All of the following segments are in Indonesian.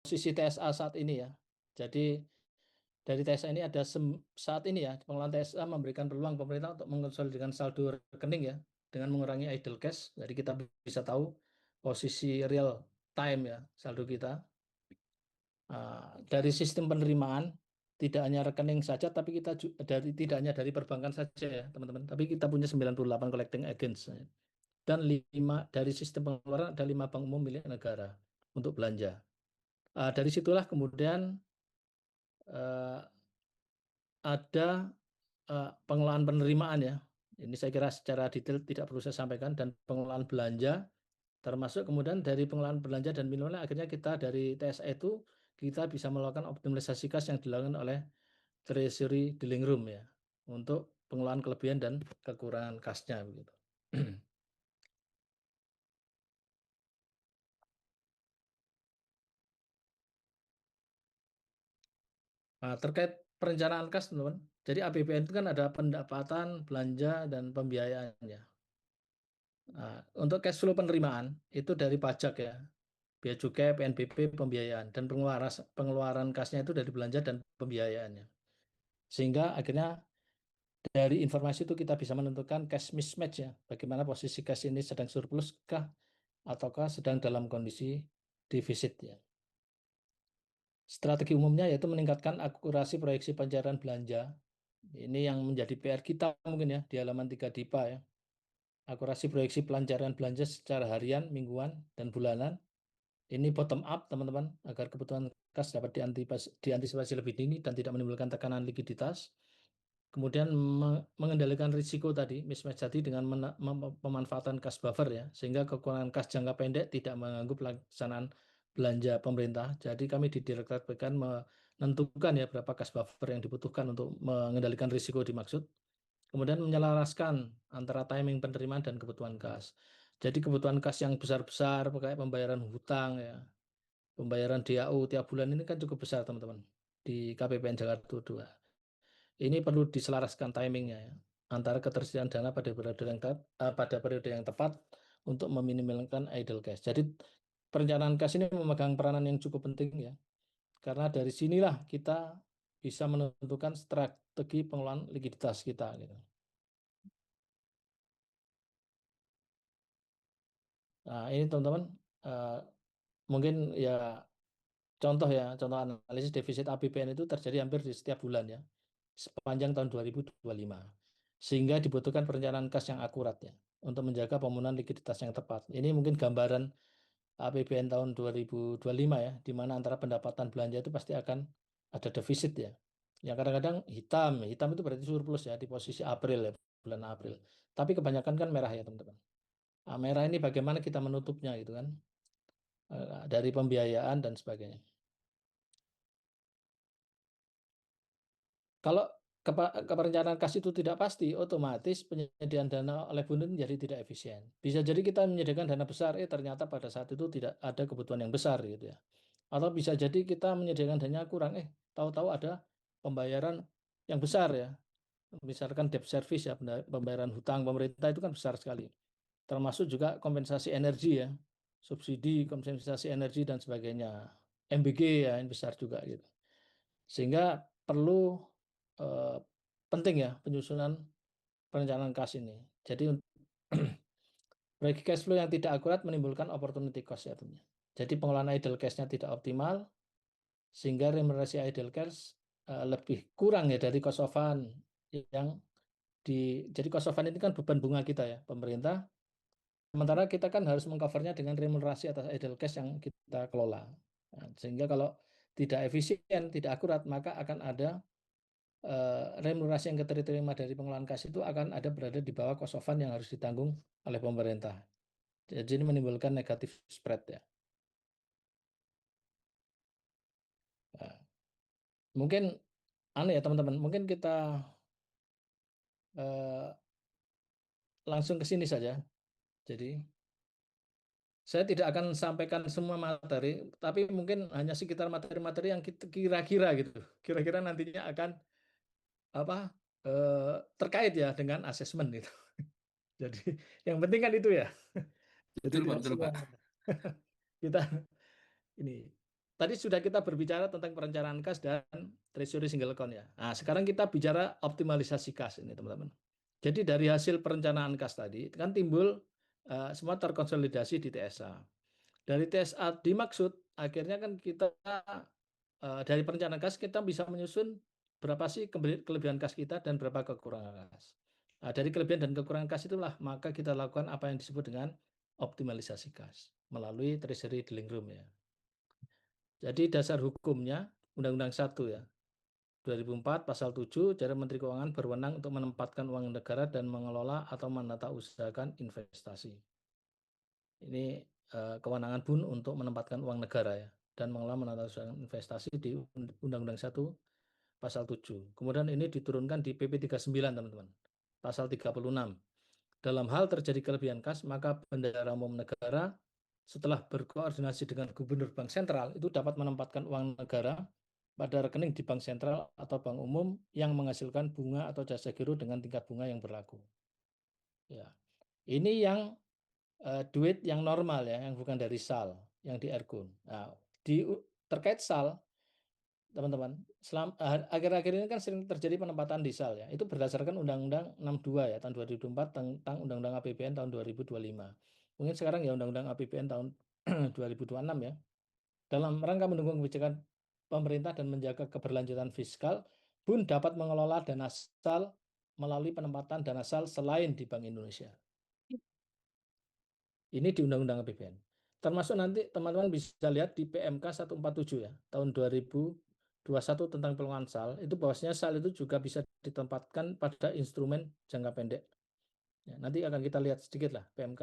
posisi TSA saat ini ya. Jadi dari TSA ini ada saat ini ya, pengelolaan TSA memberikan peluang pemerintah untuk mengonsolidasikan saldo rekening ya, dengan mengurangi idle cash. Jadi kita bisa tahu posisi real time ya saldo kita. Dari sistem penerimaan tidak hanya rekening saja, tapi kita tidak hanya dari perbankan saja ya teman-teman, tapi kita punya 98 collecting agents dan 5 dari sistem pengeluaran ada 5 bank umum milik negara untuk belanja. Dari situlah kemudian ada pengelolaan penerimaan ya. Ini saya kira secara detail tidak perlu saya sampaikan, dan pengelolaan belanja termasuk kemudian dari pengelolaan belanja dan minimalnya akhirnya kita dari TSA itu kita bisa melakukan optimalisasi kas yang dilakukan oleh Treasury Dealing Room ya untuk pengelolaan kelebihan dan kekurangan kasnya begitu. Nah, terkait perencanaan kas teman-teman. Jadi APBN itu kan ada pendapatan, belanja dan pembiayaan ya. Nah, untuk cash flow penerimaan itu dari pajak ya, bea cukai, PNBP, pembiayaan, dan pengeluaran kasnya itu dari belanja dan pembiayaannya. Sehingga akhirnya dari informasi itu kita bisa menentukan cash mismatch ya, bagaimana posisi cash ini sedang surplus kah ataukah sedang dalam kondisi defisit ya. Strategi umumnya yaitu meningkatkan akurasi proyeksi pencairan belanja. Ini yang menjadi PR kita mungkin ya di halaman 3 DIPA ya. Akurasi proyeksi pencairan belanja secara harian, mingguan, dan bulanan. Ini bottom up teman-teman agar kebutuhan kas dapat diantisipasi lebih dini dan tidak menimbulkan tekanan likuiditas. Kemudian mengendalikan risiko tadi, mismatch tadi dengan pemanfaatan cash buffer ya, sehingga kekurangan kas jangka pendek tidak mengganggu pelaksanaan belanja pemerintah. Jadi kami di Direktorat PKN menentukan ya berapa cash buffer yang dibutuhkan untuk mengendalikan risiko dimaksud. Kemudian menyelaraskan antara timing penerimaan dan kebutuhan kas. Jadi kebutuhan kas yang besar-besar, kayak pembayaran hutang ya, pembayaran DAU tiap bulan ini kan cukup besar teman-teman di KPPN Jakarta 2. Ini perlu diselaraskan timingnya ya, antara ketersediaan dana pada periode yang tepat untuk meminimalkan idle cash. Jadi perencanaan kas ini memegang peranan yang cukup penting ya, karena dari sinilah kita bisa menentukan strategi pengelolaan likuiditas kita gitu. Nah, ini teman-teman mungkin ya contoh analisis defisit APBN itu terjadi hampir di setiap bulan ya, sepanjang tahun 2025. Sehingga dibutuhkan perencanaan kas yang akurat ya, untuk menjaga pemenuhan likuiditas yang tepat. Ini mungkin gambaran APBN tahun 2025 ya, di mana antara pendapatan belanja itu pasti akan ada defisit ya. Yang kadang-kadang hitam itu berarti surplus ya di posisi April ya, bulan April. Tapi kebanyakan kan merah ya teman-teman. Nah, merah ini bagaimana kita menutupnya gitu kan, dari pembiayaan dan sebagainya. Kalau keperencanaan kas itu tidak pasti, otomatis penyediaan dana oleh Bundin menjadi tidak efisien. Bisa jadi kita menyediakan dana besar, ternyata pada saat itu tidak ada kebutuhan yang besar gitu ya. Atau bisa jadi kita menyediakan dana kurang, tahu-tahu ada pembayaran yang besar ya. Misalkan debt service ya, pembayaran hutang pemerintah itu kan besar sekali. Termasuk juga kompensasi energi ya, subsidi, kompensasi energi dan sebagainya. MBG ya, yang besar juga gitu. Sehingga perlu penting ya penyusunan perencanaan kas ini. Jadi proyek cash flow yang tidak akurat menimbulkan opportunity cost ya tentunya. Jadi pengelolaan idle cash-nya tidak optimal, sehingga remunerasi idle cash lebih kurang ya dari cost of fund yang jadi cost of fund ini kan beban bunga kita ya pemerintah. Sementara kita kan harus mengcovernya dengan remunerasi atas idle cash yang kita kelola. Nah, sehingga kalau tidak efisien, tidak akurat, maka akan ada remunerasi yang diterima dari pengelolaan kas itu akan ada berada di bawah cost of fund yang harus ditanggung oleh pemerintah. Jadi ini menimbulkan negatif spread ya. Nah, mungkin aneh ya teman-teman, mungkin kita langsung ke sini saja. Jadi saya tidak akan sampaikan semua materi, tapi mungkin hanya sekitar materi-materi yang kira-kira gitu, kira-kira nantinya akan apa terkait ya dengan asesmen gitu. Jadi yang penting kan itu ya. Jadi Betul Pak, tidak betul semua Pak. kita ini. tadi sudah kita berbicara tentang perencanaan kas dan treasury single account ya. Nah, sekarang kita bicara optimalisasi kas ini, teman-teman. Jadi dari hasil perencanaan kas tadi kan timbul semua terkonsolidasi di TSA. Dari TSA dimaksud akhirnya kan kita dari perencanaan kas kita bisa menyusun berapa sih kelebihan kas kita dan berapa kekurangan kas. Nah, dari kelebihan dan kekurangan kas itulah maka kita lakukan apa yang disebut dengan optimalisasi kas melalui treasury dealing room ya. Jadi dasar hukumnya Undang-Undang 1 ya, 2004 pasal 7, Jalan Menteri Keuangan berwenang untuk menempatkan uang negara dan mengelola atau menata usahakan investasi. Ini kewenangan BUN untuk menempatkan uang negara ya dan mengelola menata usahakan investasi di Undang-Undang 1 pasal 7. Kemudian ini diturunkan di PP 39 teman-teman. Pasal 36. Dalam hal terjadi kelebihan kas, maka Bendahara Umum Negara setelah berkoordinasi dengan Gubernur Bank Sentral itu dapat menempatkan uang negara pada rekening di Bank Sentral atau Bank Umum yang menghasilkan bunga atau jasa giro dengan tingkat bunga yang berlaku. Ya, ini yang duit yang normal ya, yang bukan dari SAL, yang di Ergun. Nah, terkait SAL, teman-teman, akhir-akhir ini kan sering terjadi penempatan di SAL ya. Itu berdasarkan Undang-Undang 62 ya tahun 2004 tentang Undang-Undang APBN tahun 2025. Mungkin sekarang ya Undang-Undang APBN tahun 2026 ya. Dalam rangka mendukung kebijakan pemerintah dan menjaga keberlanjutan fiskal, BUN dapat mengelola dana SAL melalui penempatan dana SAL selain di Bank Indonesia. Ini di Undang-Undang APBN. Termasuk nanti teman-teman bisa lihat di PMK 147 ya, tahun 2021 tentang pengelolaan SAL, itu bahwasanya SAL itu juga bisa ditempatkan pada instrumen jangka pendek. Ya, nanti akan kita lihat sedikit lah PMK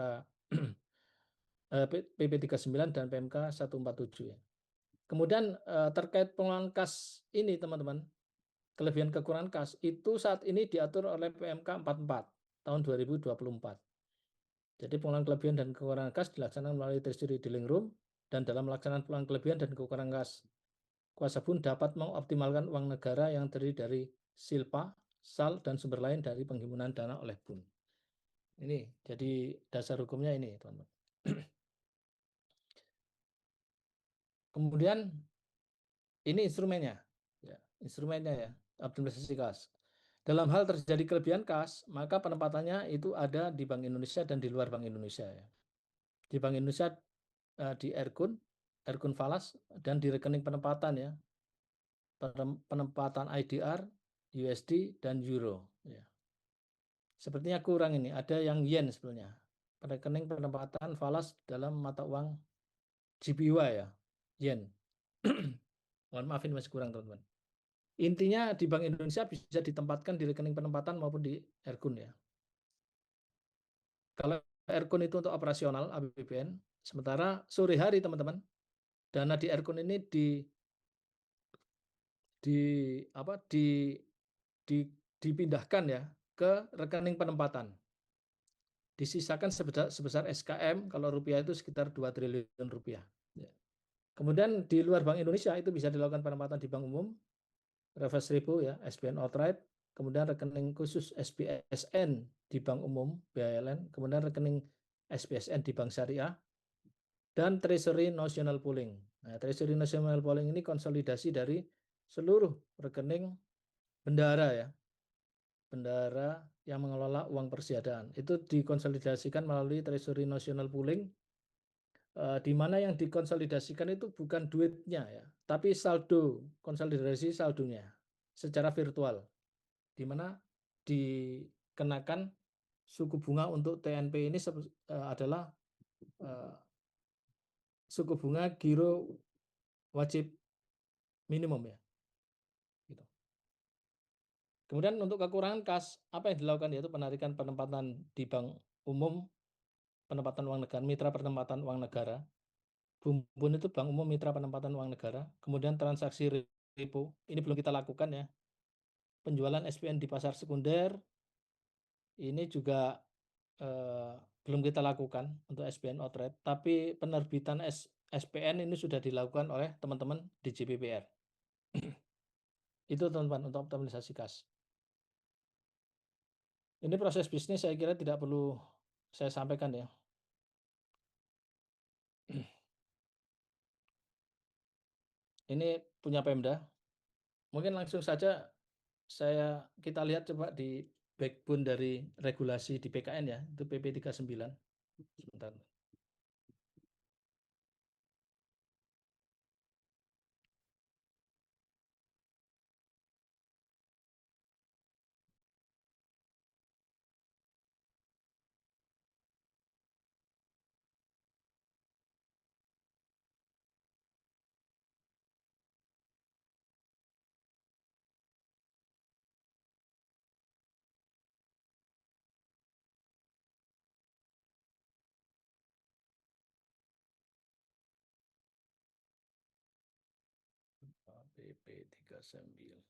PP 39 dan PMK 147 ya. Kemudian terkait pengelolaan kas ini teman-teman, kelebihan kekurangan kas itu saat ini diatur oleh PMK 44 tahun 2024. Jadi pengelolaan kelebihan dan kekurangan kas dilaksanakan melalui treasury dealing room dan dalam melaksanakan pengelolaan kelebihan dan kekurangan kas, kuasa BUN dapat mengoptimalkan uang negara yang terdiri dari silpa, SAL, dan sumber lain dari penghimpunan dana oleh BUN. Ini jadi dasar hukumnya ini, teman-teman. Kemudian ini instrumennya, ya, optimalisasi kas. Dalam hal terjadi kelebihan kas, maka penempatannya itu ada di Bank Indonesia dan di luar Bank Indonesia. Ya. Di Bank Indonesia di Ergun Falas, dan di rekening penempatan ya, penempatan IDR, USD, dan Euro. Ya. Sepertinya kurang ini, ada yang Yen sebenarnya. Rekening penempatan Falas dalam mata uang JPY ya, Yen. Mohon maaf ini masih kurang teman-teman. Intinya di Bank Indonesia bisa ditempatkan di rekening penempatan maupun di Ergun ya. Kalau Ergun itu untuk operasional APBN, sementara sore hari teman-teman, dana di Ergun ini dipindahkan ya ke rekening penempatan. Disisakan sebesar SKM, kalau rupiah itu sekitar 2 triliun rupiah. Ya. Kemudian di luar Bank Indonesia itu bisa dilakukan penempatan di Bank Umum, reverse repo ya, SBN outright, kemudian rekening khusus SBSN di Bank Umum, BALN, kemudian rekening SBSN di Bank Syariah, dan Treasury National Pooling. Nah, Treasury National Pooling ini konsolidasi dari seluruh rekening bendahara ya, bendahara yang mengelola uang persiadaan. Itu dikonsolidasikan melalui Treasury National Pooling, di mana yang dikonsolidasikan itu bukan duitnya ya, tapi saldo, konsolidasi saldonya secara virtual, di mana dikenakan suku bunga untuk TNP ini adalah suku bunga giro wajib minimum ya. Gitu. Kemudian untuk kekurangan kas, apa yang dilakukan yaitu penarikan penempatan di Bank Umum, penempatan uang negara, mitra penempatan uang negara. BUN itu Bank Umum Mitra Penempatan Uang Negara. Kemudian transaksi repo, ini belum kita lakukan ya. Penjualan SPN di pasar sekunder, ini juga belum kita lakukan untuk SPN outright. Tapi penerbitan SPN ini sudah dilakukan oleh teman-teman di JPPR. Itu teman-teman untuk optimalisasi kas. Ini proses bisnis saya kira tidak perlu saya sampaikan ya. Ini punya Pemda. Mungkin langsung saja kita lihat coba di backbone dari regulasi di PKN ya, itu PP 39. Sebentar. PP 39.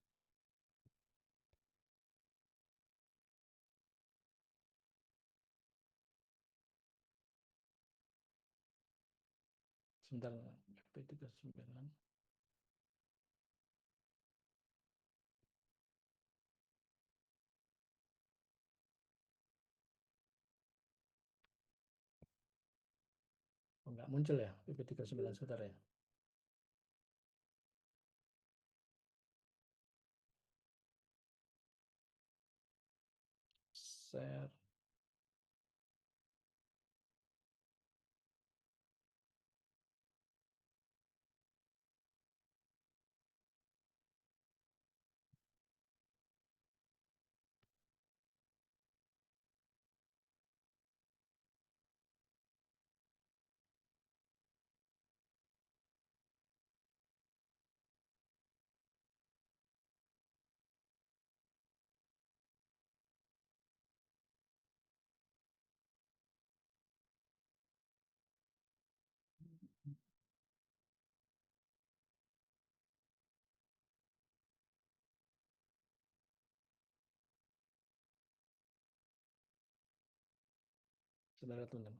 Sebentar, PP 39. Oh, nggak muncul ya PP 39, saudara ya. Share. Saudara tunggu.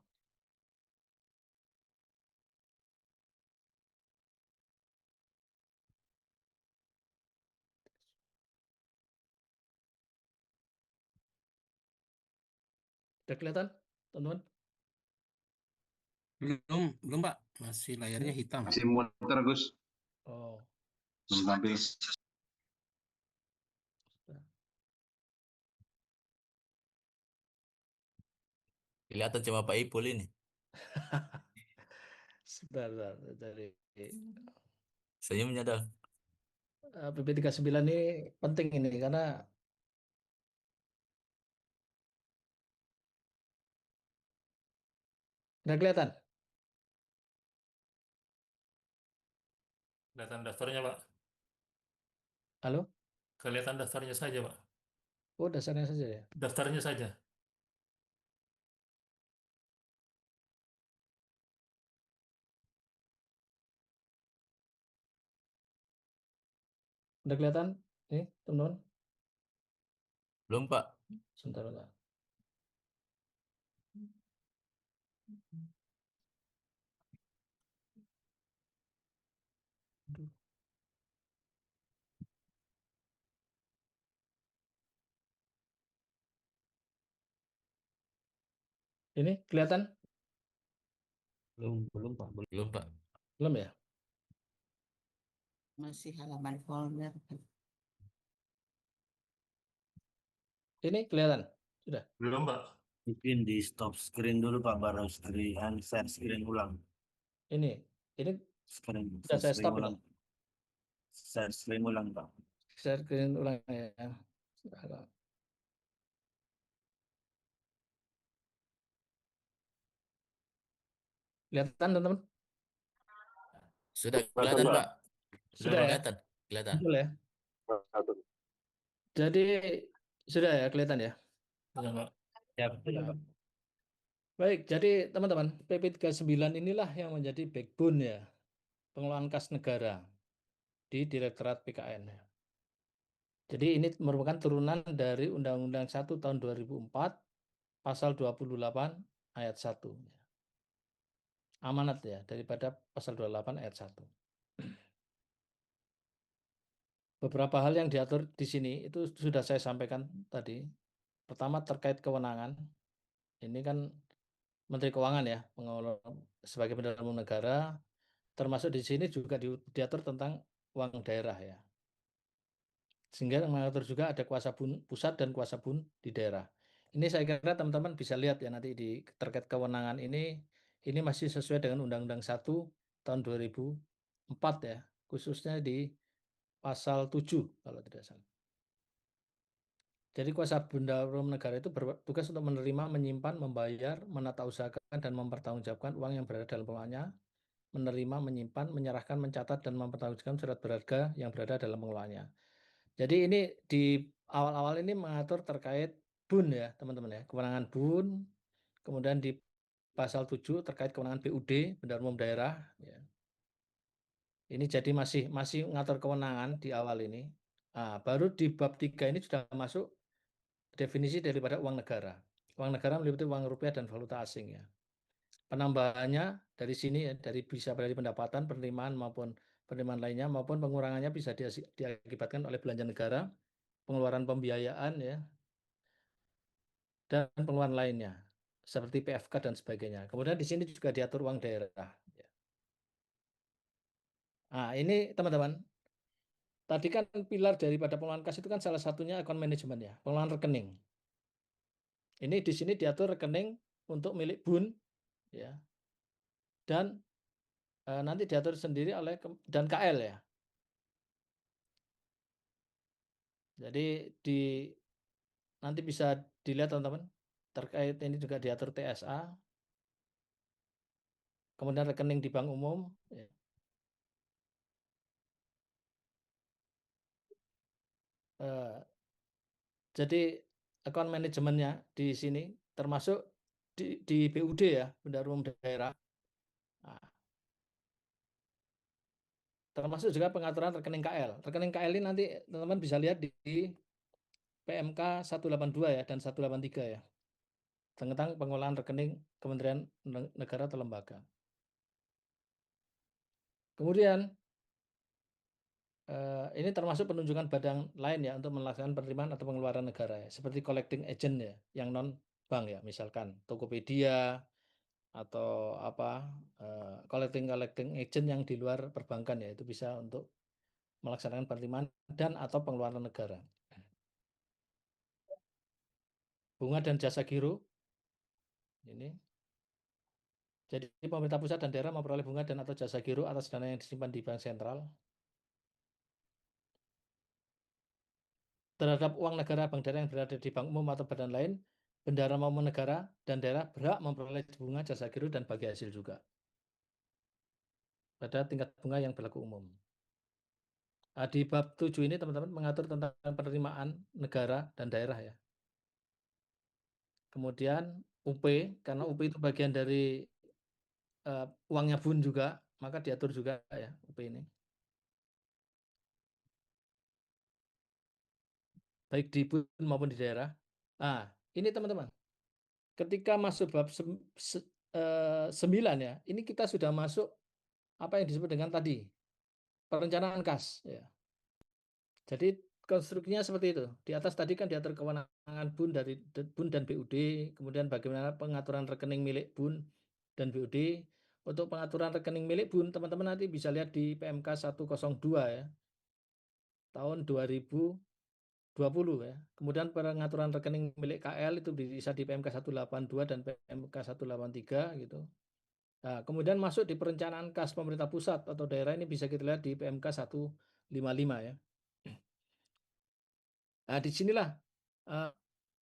Udah kelihatan, teman-teman? Belum Pak, masih layarnya Belum? hitam. Masih muter, Gus. Oh, Belum tampil. sudah. Kelihatan cuma Pak Ipul ini. Sebentar, dari Senyumnya dong. PP 39 ini penting ini karena nggak kelihatan. Kelihatan daftarnya, Pak. Halo? Kelihatan daftarnya saja, Pak. Oh, dasarnya saja ya. Daftarnya saja. Udah kelihatan? Nih, teman-teman. Belum Pak. Sebentar, Pak. Aduh. Ini kelihatan? Belum Pak, Belum Pak. Belum ya? Masih halaman folder. Ini kelihatan? Sudah? Belum, Pak. Mungkin di stop screen dulu Pak, baru screen share screen ulang. Ini Screen sudah saya screen stop ulang. ini. Share screen ulang Pak. Share screen ulang ya. Sudah. Kelihatan, teman-teman? Sudah kelihatan Pak. Sudah ya? Kelihatan. Kelihatan. Betul ya? Jadi sudah ya kelihatan ya? Sudah, Pak. Ya, betul Pak. Baik, jadi teman-teman, PP 39 inilah yang menjadi backbone ya pengelolaan kas negara di Direktorat PKN. Ya. Jadi ini merupakan turunan dari Undang-Undang 1 tahun 2004, pasal 28 ayat 1. Ya. Amanat ya, daripada pasal 28 ayat 1. Beberapa hal yang diatur di sini itu sudah saya sampaikan tadi. Pertama terkait kewenangan. Ini kan Menteri Keuangan ya, sebagai penyelenggara negara termasuk di sini juga diatur tentang uang daerah ya. Sehingga mengatur juga ada kuasa bun pusat dan kuasa bun di daerah. Ini saya kira teman-teman bisa lihat ya nanti di terkait kewenangan ini masih sesuai dengan Undang-Undang 1 tahun 2004 ya, khususnya di pasal 7 kalau tidak salah. Jadi kuasa benda umum negara itu bertugas untuk menerima, menyimpan, membayar, menata usahakan dan mempertanggungjawabkan uang yang berada dalam pengelolaannya, menerima, menyimpan, menyerahkan, mencatat dan mempertanggungjawabkan surat berharga yang berada dalam pengelolaannya. Jadi ini di awal-awal ini mengatur terkait BUN ya teman-teman ya, kewenangan BUN, kemudian di pasal 7 terkait kewenangan BUD, Bendahara Umum Daerah. Ya. Ini jadi masih mengatur kewenangan di awal ini. Nah, baru di bab 3 ini sudah masuk definisi daripada uang negara. Uang negara meliputi uang rupiah dan valuta asing ya. Penambahannya dari sini ya, bisa dari pendapatan, penerimaan maupun penerimaan lainnya maupun pengurangannya bisa diakibatkan oleh belanja negara, pengeluaran pembiayaan ya, dan pengeluaran lainnya seperti PFK dan sebagainya. Kemudian di sini juga diatur uang daerah. Nah ini teman-teman, tadi kan pilar daripada pengelolaan kas itu kan salah satunya account management ya, pengelolaan rekening. Ini di sini diatur rekening untuk milik BUN ya, dan nanti diatur sendiri oleh dan KL ya. Jadi nanti bisa dilihat teman-teman, terkait ini juga diatur TSA, kemudian rekening di bank umum. Ya. Jadi account manajemennya di sini termasuk di BUD ya, Bendahara Umum Daerah. Nah, termasuk juga pengaturan rekening KL. Rekening KL ini nanti teman-teman bisa lihat di PMK 182 ya dan 183 ya, tentang pengolahan rekening Kementerian Negara atau lembaga. Kemudian ini termasuk penunjukan badan lain ya untuk melaksanakan penerimaan atau pengeluaran negara ya, seperti collecting agent ya, yang non bank ya, misalkan Tokopedia atau apa collecting agent yang di luar perbankan ya, itu bisa untuk melaksanakan penerimaan dan atau pengeluaran negara. Bunga dan jasa giro ini. Jadi pemerintah pusat dan daerah memperoleh bunga dan atau jasa giro atas dana yang disimpan di bank sentral. Terhadap uang negara bank daerah yang berada di bank umum atau badan lain, bendahara maupun negara dan daerah berhak memperoleh bunga, jasa giro dan bagi hasil juga pada tingkat bunga yang berlaku umum. Nah, di bab 7 ini teman-teman mengatur tentang penerimaan negara dan daerah ya. Kemudian UP, karena UP itu bagian dari uangnya BUN juga, maka diatur juga ya UP ini. Baik di BUN maupun di daerah. Nah, ini teman-teman. Ketika masuk bab 9 ya, ini kita sudah masuk apa yang disebut dengan tadi, perencanaan kas ya. Jadi konstruksinya seperti itu. Di atas tadi kan diatur kewenangan BUN dari BUN dan BUD, kemudian bagaimana pengaturan rekening milik BUN dan BUD. Untuk pengaturan rekening milik BUN, teman-teman nanti bisa lihat di PMK 102 ya, tahun 2020 ya. Kemudian pengaturan rekening milik KL itu bisa di PMK 182 dan PMK 183 gitu. Nah, kemudian masuk di perencanaan kas pemerintah pusat atau daerah ini bisa kita lihat di PMK 155 ya. Nah, disinilah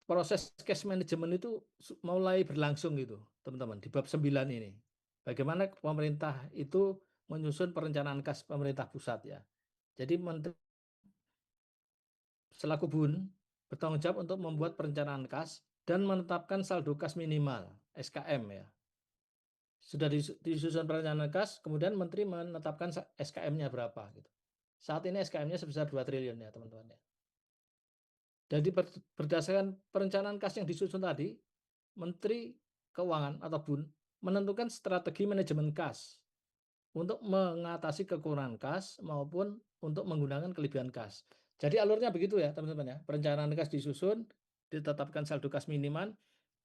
proses cash management itu mulai berlangsung gitu, teman-teman, di bab 9 ini. Bagaimana pemerintah itu menyusun perencanaan kas pemerintah pusat ya. Jadi menteri selaku BUN bertanggung jawab untuk membuat perencanaan kas dan menetapkan saldo kas minimal SKM ya. Sudah disusun perencanaan kas, kemudian menteri menetapkan SKM-nya berapa gitu. Saat ini SKM-nya sebesar 2 triliun ya, teman-teman ya. Jadi berdasarkan perencanaan kas yang disusun tadi, Menteri Keuangan atau BUN menentukan strategi manajemen kas untuk mengatasi kekurangan kas maupun untuk menggunakan kelebihan kas. Jadi alurnya begitu ya teman-teman ya. Perencanaan kas disusun, ditetapkan saldo kas minimal,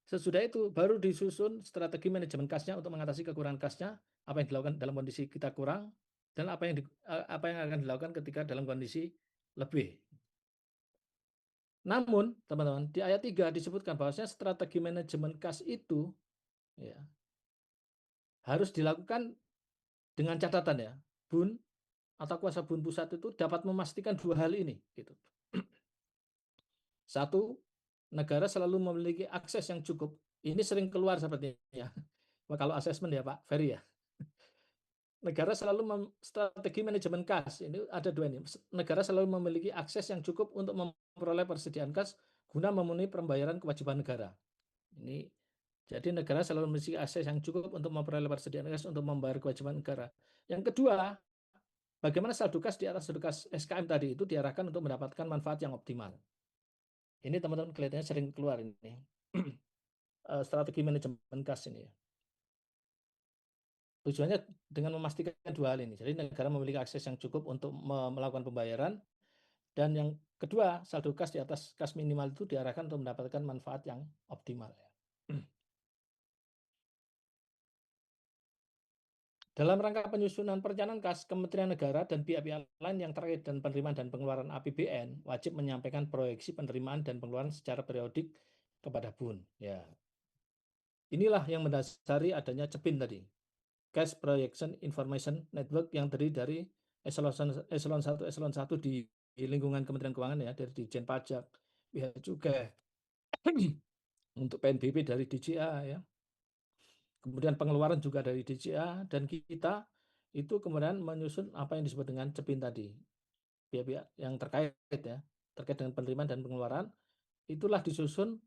Sesudah itu baru disusun strategi manajemen kasnya untuk mengatasi kekurangan kasnya, apa yang dilakukan dalam kondisi kita kurang, dan apa yang akan dilakukan ketika dalam kondisi lebih. Namun, teman-teman, di ayat 3 disebutkan bahwasanya strategi manajemen kas itu ya, harus dilakukan dengan catatan ya, BUN atau kuasa BUN pusat itu dapat memastikan dua hal ini. Gitu. Satu, negara selalu memiliki akses yang cukup. Ini sering keluar sepertinya. Kalau asesmen ya Pak Ferry ya. Negara selalu strategi manajemen kas. Ini ada dua ini. Negara selalu memiliki akses yang cukup untuk memperoleh persediaan kas guna memenuhi pembayaran kewajiban negara. Ini jadi negara selalu memiliki akses yang cukup untuk memperoleh persediaan kas untuk membayar kewajiban negara. Yang kedua, bagaimana saldo kas di atas saldo kas SKM tadi itu diarahkan untuk mendapatkan manfaat yang optimal. Ini teman-teman kelihatannya sering keluar ini. Strategi manajemen kas ini ya. Tujuannya dengan memastikan dua hal ini. Jadi negara memiliki akses yang cukup untuk melakukan pembayaran, dan yang kedua, saldo kas di atas kas minimal itu diarahkan untuk mendapatkan manfaat yang optimal. Dalam rangka penyusunan perencanaan kas, Kementerian Negara dan pihak-pihak lain yang terkait dengan penerimaan dan pengeluaran APBN wajib menyampaikan proyeksi penerimaan dan pengeluaran secara periodik kepada BUN. Ya. Inilah yang mendasari adanya CEPIN tadi. Cash Projection Information Network yang terdiri dari eselon 1 di lingkungan Kementerian Keuangan ya, dari Ditjen Pajak, Bea Cukai, untuk PNBP dari DJA ya. Kemudian pengeluaran juga dari DJA, dan kita itu kemudian menyusun apa yang disebut dengan CEPIN tadi. Pihak-pihak yang terkait ya, terkait dengan penerimaan dan pengeluaran, itulah disusun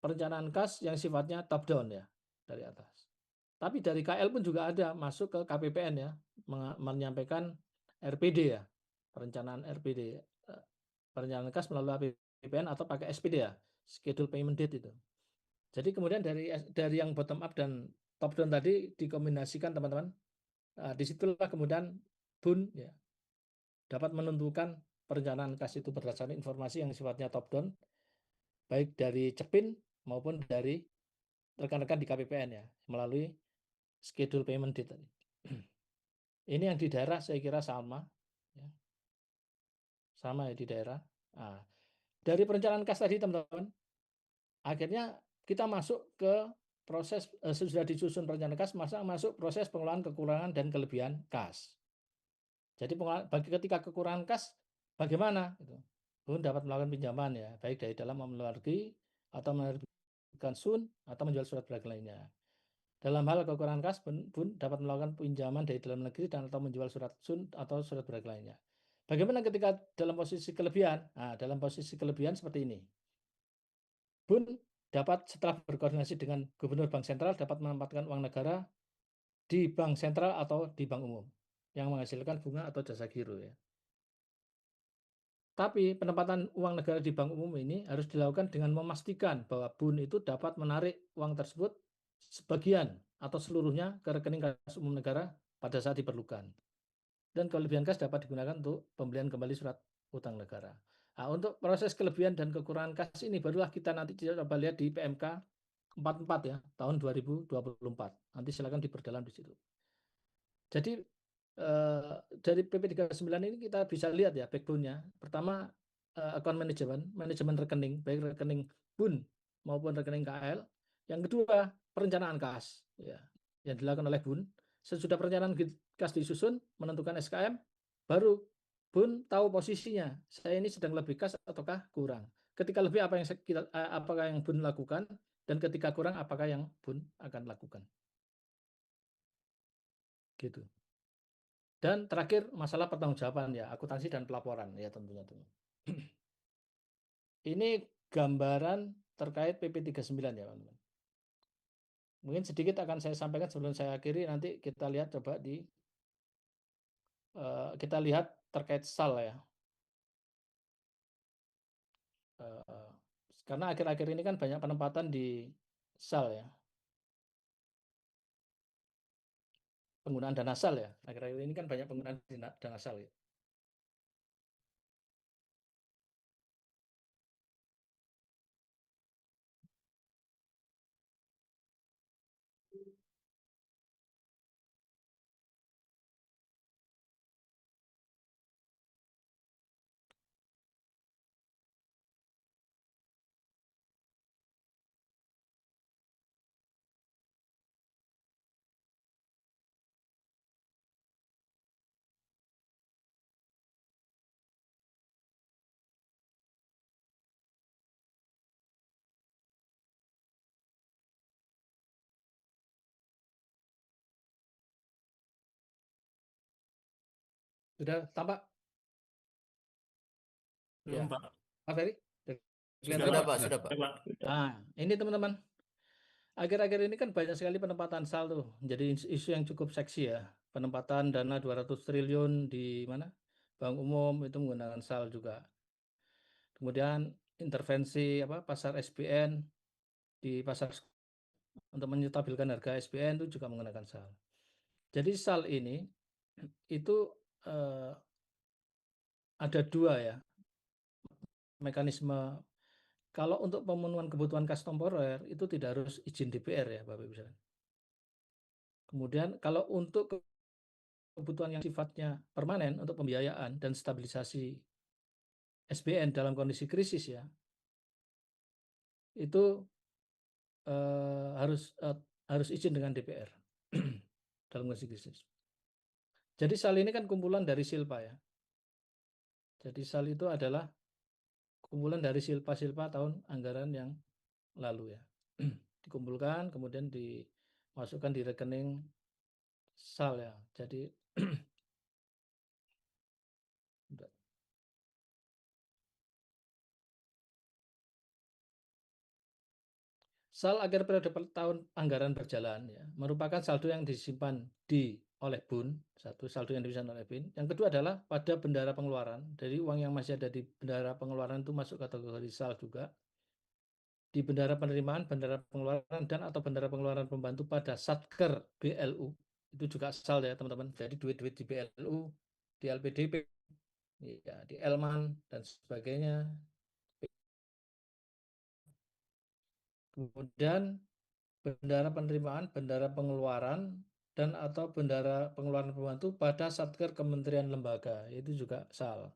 perencanaan kas yang sifatnya top down ya, dari atas. Tapi dari KL pun juga ada masuk ke KPPN ya, menyampaikan RPD ya, perencanaan RPD, perencanaan kas melalui APBN atau pakai SPD ya, schedule payment date itu. Jadi kemudian dari yang bottom up dan top down tadi dikombinasikan teman-teman. Disitulah kemudian BUN ya, dapat menentukan perencanaan kas itu berdasarkan informasi yang sifatnya top down, baik dari CEPIN maupun dari rekan-rekan di KPPN ya, melalui schedule payment date tadi. Ini yang di daerah saya kira sama ya. Sama ya di daerah. Nah, dari perencanaan kas tadi teman-teman, akhirnya kita masuk ke proses sudah disusun perencanaan kas, masuk proses pengelolaan kekurangan dan kelebihan kas. Jadi ketika kekurangan kas bagaimana itu? BUN dapat melakukan pinjaman ya, baik dari dalam maupun luar negeri, atau menerbitkan SUN atau menjual surat berharga lainnya. Dalam hal kekurangan kas, BUN dapat melakukan pinjaman dari dalam negeri dan atau menjual surat SUN atau surat berharga lainnya. Bagaimana ketika dalam posisi kelebihan? Nah, dalam posisi kelebihan seperti ini. BUN dapat setelah berkoordinasi dengan Gubernur Bank Sentral dapat menempatkan uang negara di bank sentral atau di bank umum yang menghasilkan bunga atau jasa giro ya. Tapi penempatan uang negara di bank umum ini harus dilakukan dengan memastikan bahwa BUN itu dapat menarik uang tersebut sebagian atau seluruhnya ke rekening kas umum negara pada saat diperlukan. Dan kelebihan kas dapat digunakan untuk pembelian kembali surat utang negara. Nah, untuk proses kelebihan dan kekurangan kas ini barulah kita nanti coba lihat di PMK 44 ya, tahun 2024. Nanti silakan diperdalam di situ. Jadi dari PP 39 ini kita bisa lihat ya backbone-nya. Pertama, account manajemen rekening, baik rekening BUN maupun rekening KL. Yang kedua, perencanaan kas ya, yang dilakukan oleh BUN. Sesudah perencanaan kas disusun, menentukan SKM, baru BUN tahu posisinya. Saya ini sedang lebih kas ataukah kurang. Ketika lebih apakah yang BUN lakukan, dan ketika kurang apakah yang BUN akan lakukan. Gitu. Dan terakhir masalah pertanggungjawaban ya, akuntansi dan pelaporan ya tentunya. Ini gambaran terkait PP 39 ya teman-teman. Mungkin sedikit akan saya sampaikan sebelum saya akhiri, nanti kita lihat coba kita lihat terkait SAL ya. Karena akhir-akhir ini kan banyak penempatan di SAL ya. Penggunaan dana SAL ya. Akhir-akhir ini kan banyak penggunaan dana SAL ya. Sudah tampak? Belum, Ya. Pak. Pak Ferry? Sudah kelihatan? Sudah, Pak. Pak, sudah, Pak. Ya, Pak. Nah, ini teman-teman. Akhir-akhir ini kan banyak sekali penempatan SAL tuh. Jadi isu yang cukup seksi ya. Penempatan dana 200 triliun di mana? Bank umum itu menggunakan SAL juga. Kemudian intervensi pasar SBN di pasar untuk menstabilkan harga SBN itu juga menggunakan SAL. Jadi SAL ini itu ada dua ya mekanisme. Kalau untuk pemenuhan kebutuhan kas temporer itu tidak harus izin DPR ya Bapak Ibu sekalian. Kemudian kalau untuk kebutuhan yang sifatnya permanen untuk pembiayaan dan stabilisasi SBN dalam kondisi krisis ya, itu harus izin dengan DPR dalam kondisi krisis. Jadi SAL ini kan kumpulan dari silpa ya. Jadi SAL itu adalah kumpulan dari silpa-silpa tahun anggaran yang lalu ya. Dikumpulkan kemudian dimasukkan di rekening SAL ya. Jadi SAL akhir periode tahun anggaran berjalan ya, merupakan saldo yang disimpan oleh BUN, satu saldo yang disimpan oleh BUN. Yang kedua adalah pada bendara pengeluaran. Jadi uang yang masih ada di bendara pengeluaran itu masuk kategori SAL juga. Di bendara penerimaan, bendara pengeluaran dan atau bendara pengeluaran pembantu pada Satker BLU itu juga SAL ya teman-teman. Jadi duit-duit di BLU, di LPDP, ya, di Elman dan sebagainya. Kemudian bendara penerimaan, bendara pengeluaran, dan atau bendara pengeluaran pembantu pada Satker Kementerian Lembaga, itu juga SAL.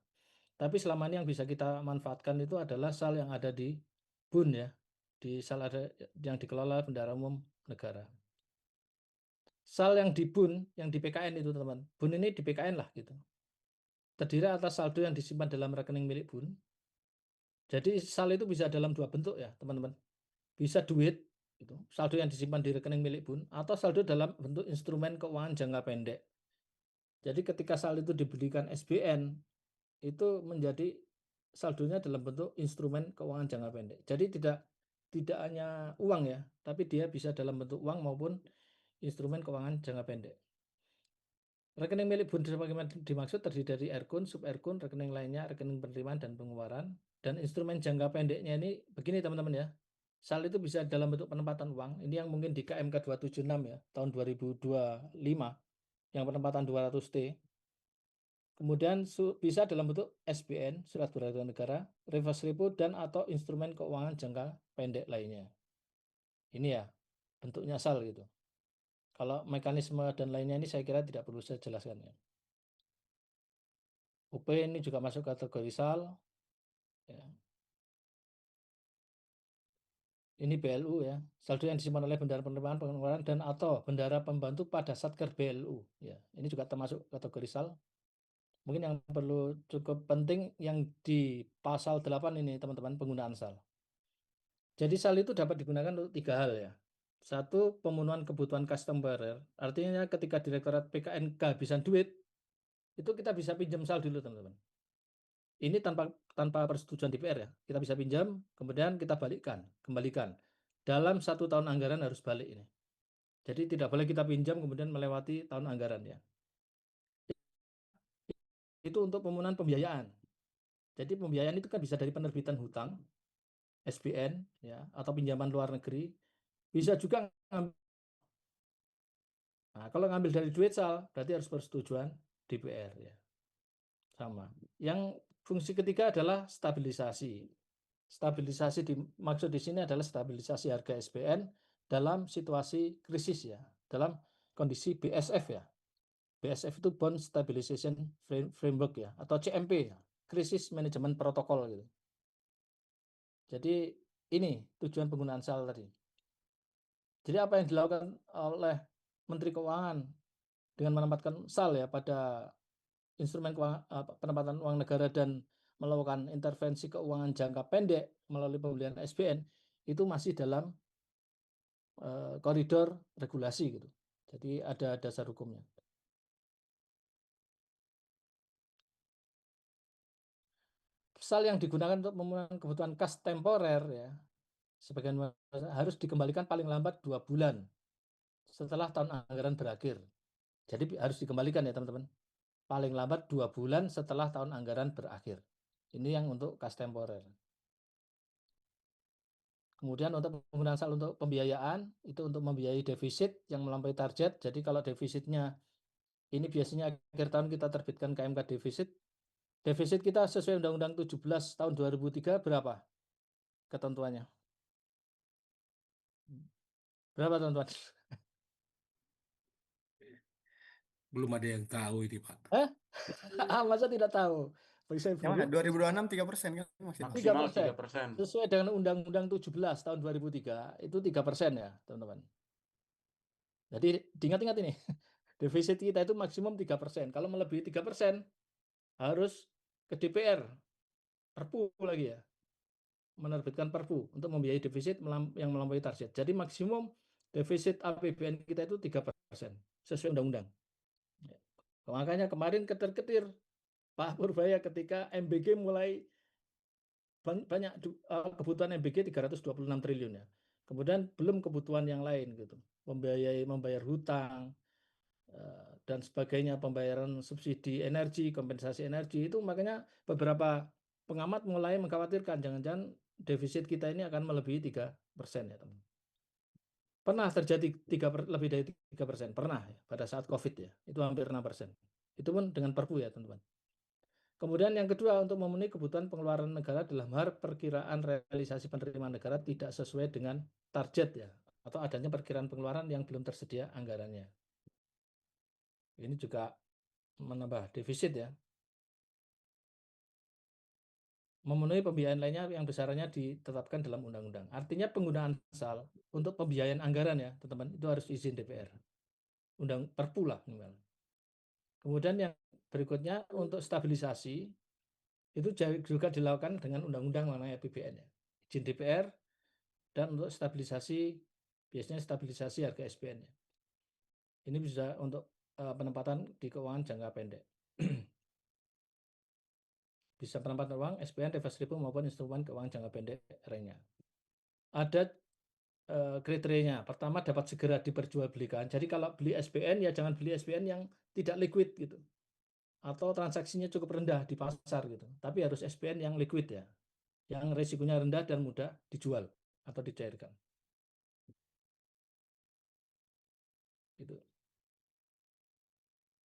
Tapi selama ini yang bisa kita manfaatkan itu adalah SAL yang ada di BUN ya, di SAL ada yang dikelola Bendara Umum Negara. SAL yang di BUN, yang di PKN itu teman-teman, BUN ini di PKN lah gitu. Terdiri atas saldo yang disimpan dalam rekening milik BUN. Jadi SAL itu bisa dalam dua bentuk ya teman-teman. Bisa duit, itu saldo yang disimpan di rekening milik BUN, atau saldo dalam bentuk instrumen keuangan jangka pendek. Jadi ketika SAL itu diberikan SBN, itu menjadi saldonya dalam bentuk instrumen keuangan jangka pendek. Jadi tidak hanya uang ya, tapi dia bisa dalam bentuk uang maupun instrumen keuangan jangka pendek. Rekening milik BUN sebagaimana dimaksud terdiri dari Erkun, Sub-Erkun, rekening lainnya, rekening penerimaan dan pengeluaran. Dan instrumen jangka pendeknya ini begini teman-teman ya. SAL itu bisa dalam bentuk penempatan uang. Ini yang mungkin di KMK 276 ya, tahun 2025, yang penempatan 200T. Kemudian bisa dalam bentuk SBN, surat berharga negara, reverse repo, dan atau instrumen keuangan jangka pendek lainnya. Ini ya, bentuknya SAL gitu. Kalau mekanisme dan lainnya ini saya kira tidak perlu saya jelaskan ya. UP ini juga masuk kategori SAL. Ya. Ini BLU ya, saldo yang disimpan oleh bendara penerimaan pengeluaran dan atau bendara pembantu pada Satker BLU. Ya, ini juga termasuk kategori SAL. Mungkin yang perlu cukup penting yang di pasal 8 ini teman-teman, penggunaan SAL. Jadi SAL itu dapat digunakan untuk tiga hal ya. Satu, pemenuhan kebutuhan customer. Artinya ketika Direktorat PKN kehabisan duit, itu kita bisa pinjam SAL dulu teman-teman. Ini tanpa persetujuan DPR ya. Kita bisa pinjam, kemudian kita kembalikan. Dalam 1 tahun anggaran harus balik ini. Jadi tidak boleh kita pinjam kemudian melewati tahun anggaran ya. Itu untuk pemenuhan pembiayaan. Jadi pembiayaan itu kan bisa dari penerbitan hutang, SBN ya, atau pinjaman luar negeri. Bisa juga kalau ngambil dari duit SAL berarti harus persetujuan DPR ya. Sama. Yang fungsi ketiga adalah stabilisasi. Stabilisasi dimaksud di sini adalah stabilisasi harga SBN dalam situasi krisis ya, dalam kondisi BSF ya. BSF itu Bond Stabilization Framework ya, atau CMP ya, Crisis Management Protocol gitu. Jadi ini tujuan penggunaan SAL tadi. Jadi apa yang dilakukan oleh Menteri Keuangan dengan menempatkan SAL ya pada instrumen penempatan uang negara dan melakukan intervensi keuangan jangka pendek melalui pembelian SBN itu masih dalam koridor regulasi gitu. Jadi ada dasar hukumnya. SAL yang digunakan untuk memenuhi kebutuhan kas temporer ya, sebagian harus dikembalikan paling lambat 2 bulan setelah tahun anggaran berakhir. Jadi harus dikembalikan ya teman-teman. Paling lambat 2 bulan setelah tahun anggaran berakhir. Ini yang untuk kas temporer. Kemudian untuk penggunaan SAL untuk pembiayaan, itu untuk membiayai defisit yang melampaui target. Jadi kalau defisitnya, ini biasanya akhir tahun kita terbitkan KMK defisit. Defisit kita sesuai Undang-Undang 17 tahun 2003 berapa ketentuannya? Berapa teman-teman? Belum ada yang tahu ini, Pak. Masa tidak tahu? Bisa Yang mana? Ibu? 2026 3% kan masih. Maksimal 3%. Sesuai dengan Undang-Undang 17 tahun 2003 itu 3% ya teman-teman. Jadi diingat-ingat ini, defisit kita itu maksimum 3%. Kalau melebihi 3% harus ke DPR, Perpu lagi ya, menerbitkan Perpu untuk membiayai defisit yang melampaui target. Jadi maksimum defisit APBN kita itu 3% sesuai undang-undang. Makanya kemarin ketir-ketir Pak Purbaya ketika MBG mulai banyak kebutuhan MBG 326 triliun ya. Kemudian belum kebutuhan yang lain gitu. Membayar hutang dan sebagainya, pembayaran subsidi energi, kompensasi energi itu, makanya beberapa pengamat mulai mengkhawatirkan jangan-jangan defisit kita ini akan melebihi 3% ya teman. Pernah terjadi lebih dari 3%, pernah ya, pada saat COVID ya, itu hampir 6%. Itu pun dengan Perpu ya teman-teman. Kemudian yang kedua, untuk memenuhi kebutuhan pengeluaran negara dalam hal perkiraan realisasi penerimaan negara tidak sesuai dengan target ya, atau adanya perkiraan pengeluaran yang belum tersedia anggarannya. Ini juga menambah defisit ya. Memenuhi pembiayaan lainnya yang besarannya ditetapkan dalam undang-undang. Artinya penggunaan SAL untuk pembiayaan anggaran ya, teman-teman, itu harus izin DPR. Perpu lah minimal. Kemudian yang berikutnya untuk stabilisasi itu juga dilakukan dengan undang-undang mengenai APBN ya. Izin DPR, dan untuk stabilisasi biasanya stabilisasi harga SPN ya. Ini bisa untuk penempatan di keuangan jangka pendek. Bisa penempatan uang, SPN, reverse repo maupun instrumen keuangan jangka pendek lainnya. Ada kriterianya. Pertama, dapat segera diperjualbelikan. Jadi kalau beli SPN ya jangan beli SPN yang tidak liquid gitu. Atau transaksinya cukup rendah di pasar gitu. Tapi harus SPN yang liquid ya. Yang risikonya rendah dan mudah dijual atau dicairkan. Gitu.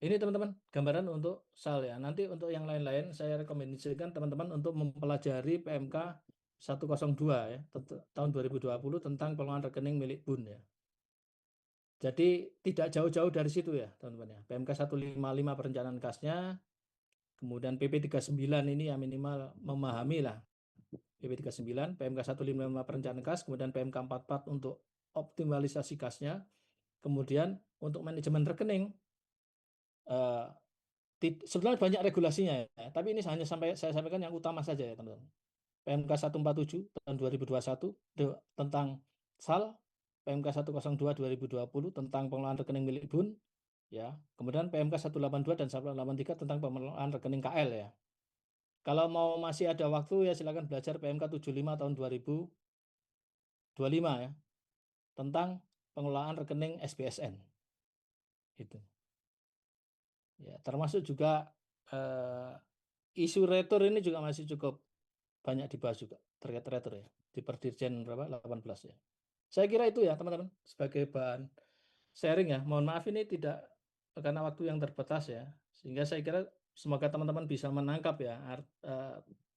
Ini teman-teman gambaran untuk SAL ya. Nanti untuk yang lain-lain saya rekomendasikan teman-teman untuk mempelajari PMK 102 ya, tahun 2020 tentang pengelolaan rekening milik BUN ya. Jadi tidak jauh-jauh dari situ ya teman-teman ya. PMK 155 perencanaan kasnya, kemudian PP 39 ini ya minimal memahami lah. PP 39, PMK 155 perencanaan kas, kemudian PMK 44 untuk optimalisasi kasnya, kemudian untuk manajemen rekening. Sebenarnya banyak regulasinya ya, tapi ini hanya saya sampaikan yang utama saja ya teman-teman. PMK 147 tahun 2021 tentang SAL, PMK 102 2020 tentang pengelolaan rekening milik BUN ya. Kemudian PMK 182 dan 183 tentang pengelolaan rekening KL ya. Kalau mau masih ada waktu ya silakan belajar PMK 75 tahun 2025 ya. Tentang pengelolaan rekening SBSN. Itu. Ya, termasuk juga isu retur ini juga masih cukup banyak dibahas juga terkait retur ya di Perdirjen berapa 18 ya. Saya kira itu ya teman-teman sebagai bahan sharing ya. Mohon maaf ini tidak karena waktu yang terbatas ya. Sehingga saya kira semoga teman-teman bisa menangkap ya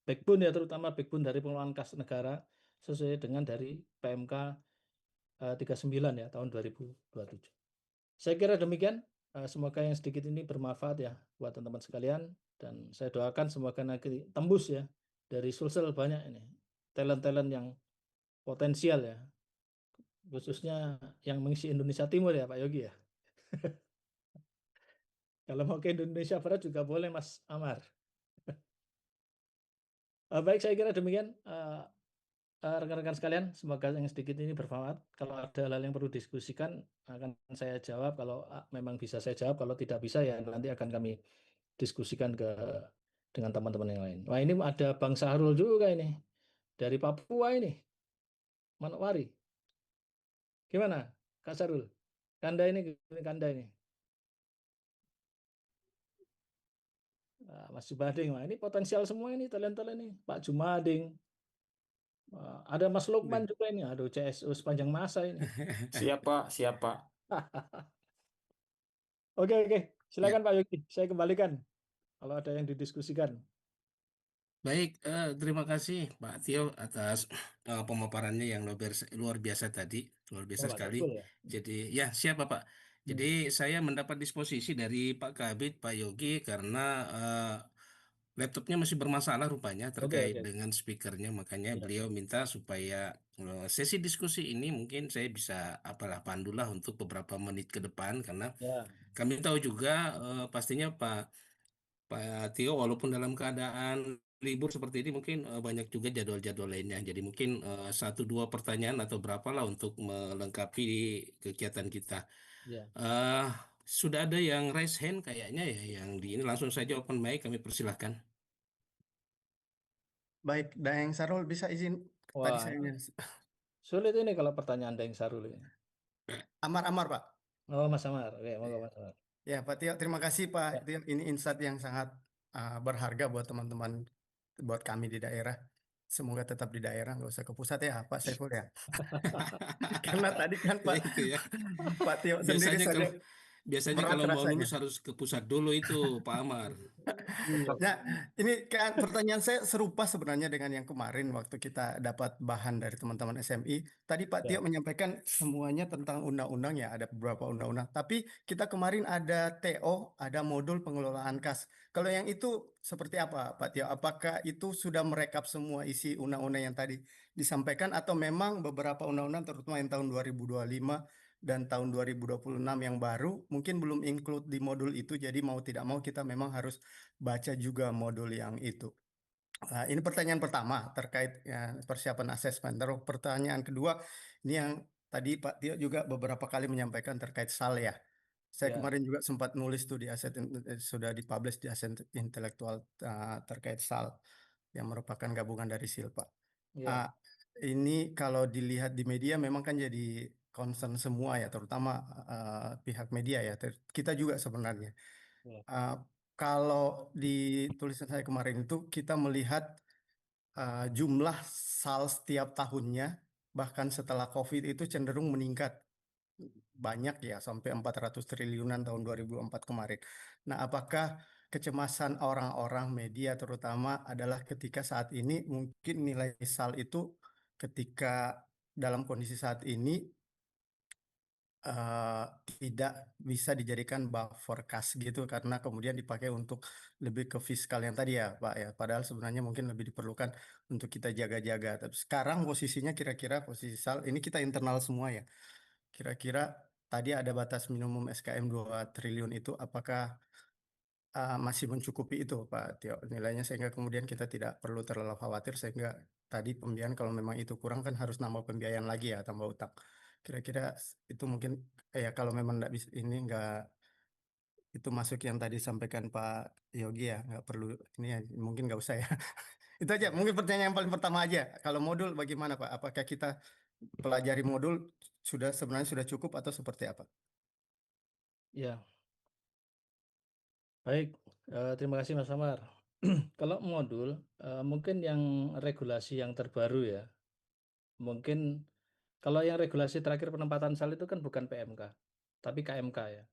backbone ya, terutama backbone dari pengelolaan kas negara sesuai dengan dari PMK 39 ya tahun 2027. Saya kira demikian. Semoga yang sedikit ini bermanfaat ya buat teman-teman sekalian, dan saya doakan semoga nanti tembus ya dari Sulsel banyak ini talent-talent yang potensial ya, khususnya yang mengisi Indonesia Timur ya Pak Yogi ya. Kalau mau ke Indonesia Barat juga boleh Mas Amar. Baik, saya kira demikian rekan-rekan sekalian, semoga yang sedikit ini bermanfaat. Kalau ada hal yang perlu diskusikan akan saya jawab, kalau memang bisa saya jawab, kalau tidak bisa ya nanti akan kami diskusikan ke dengan teman-teman yang lain. Wah, ini ada Bang Sahrul juga ini dari Papua ini, Manokwari. Gimana, Kak Sahrul? Kanda ini. Nah, Mas Jumading, wah ini potensial semua ini talent-talent ini. Pak Jumading, wah, ada Mas Lukman juga ini. Aduh, CSU sepanjang masa ini. Siapa? Siapa? Oke, Ya, silakan Pak Yogi. Saya kembalikan kalau ada yang didiskusikan. baik. Terima kasih Pak Tio atas pemaparannya yang luar biasa tadi, luar biasa Oh, Pak sekali. Saiful ya. Jadi ya siap Pak. Jadi Hmm. saya mendapat disposisi dari Pak Kabit, Pak Yogi karena laptopnya masih bermasalah rupanya terkait Oke. dengan speakernya, makanya Ya, beliau minta supaya sesi diskusi ini mungkin saya bisa apalah pandulah untuk beberapa menit ke depan karena ya, kami tahu juga pastinya Pak Tio walaupun dalam keadaan libur seperti ini mungkin banyak juga jadwal-jadwal lainnya. Jadi mungkin satu dua pertanyaan atau berapa lah untuk melengkapi kegiatan kita. ya. eh Sudah ada yang raise hand kayaknya ya, yang di ini langsung saja open mic kami persilahkan. Baik, Daeng Sarul bisa izin tadi Wah, saya sulit ini kalau pertanyaan Daeng Sarul ini. Amar Pak. Oh, Mas Amar. Oke, monggo Mas Amar. Ya Pak Tio, terima kasih Pak Ya. Tio. Ini insight yang sangat berharga buat teman-teman, buat kami di daerah. Semoga tetap di daerah, nggak usah ke pusat ya Pak Saiful ya. Karena tadi kan Ya Pak itu ya. Pak Tio sendiri Biasanya saja kalau biasanya berat kalau mau rasanya. lulus harus ke pusat dulu itu, Pak Amar. Iya. Ya, ini kan pertanyaan saya serupa sebenarnya dengan yang kemarin waktu kita dapat bahan dari teman-teman SMI. Tadi Pak Tio Ya. menyampaikan semuanya tentang undang-undang ya, ada beberapa undang-undang. Tapi kita kemarin ada TO, ada modul pengelolaan kas. Kalau yang itu seperti apa Pak Tio? Apakah itu sudah merekap semua isi undang-undang yang tadi disampaikan atau memang beberapa undang-undang terutama yang tahun 2025 dan tahun 2026 yang baru mungkin belum include di modul itu, jadi mau tidak mau kita memang harus baca juga modul yang itu. Nah, ini pertanyaan pertama terkait ya, persiapan asesmen. Terus pertanyaan kedua, ini yang tadi Pak Tio juga beberapa kali menyampaikan terkait SAL ya. Saya Ya. kemarin juga sempat nulis tuh di sudah dipublish di aset intelektual terkait SAL yang merupakan gabungan dari SILPA. Ya. Ini kalau dilihat di media memang kan jadi concern semua ya, terutama pihak media ya. Kita juga sebenarnya. Ya. Uh, Kalau di tulisan saya kemarin itu kita melihat jumlah SAL setiap tahunnya bahkan setelah COVID itu cenderung meningkat banyak ya sampai 400 triliunan tahun 2004 kemarin. Nah, apakah kecemasan orang-orang media terutama adalah ketika saat ini mungkin nilai SAL itu ketika dalam kondisi saat ini eh, tidak bisa dijadikan buffer kas gitu karena kemudian dipakai untuk lebih ke fiskal yang tadi ya Pak ya. Padahal sebenarnya mungkin lebih diperlukan untuk kita jaga-jaga. Tapi sekarang posisinya kira-kira posisi SAL ini kita internal semua ya. Kira-kira tadi ada batas minimum SKM 2 triliun itu apakah masih mencukupi itu Pak Tio nilainya sehingga kemudian kita tidak perlu terlalu khawatir sehingga tadi pembiayaan kalau memang itu kurang kan harus nambah pembiayaan lagi ya tambah utang. Kira-kira itu mungkin ya kalau memang nggak bisa ini nggak itu masuk yang tadi sampaikan Pak Yogi ya nggak perlu ini ya mungkin nggak usah ya. Itu aja mungkin pertanyaan yang paling pertama aja. Kalau modul bagaimana Pak? Apakah kita pelajari modul sebenarnya sudah cukup atau seperti apa? Ya. Baik. Terima kasih Mas Amar. Kalau modul, mungkin yang regulasi yang terbaru ya. Mungkin kalau yang regulasi terakhir penempatan SAL itu kan bukan PMK, tapi KMK ya.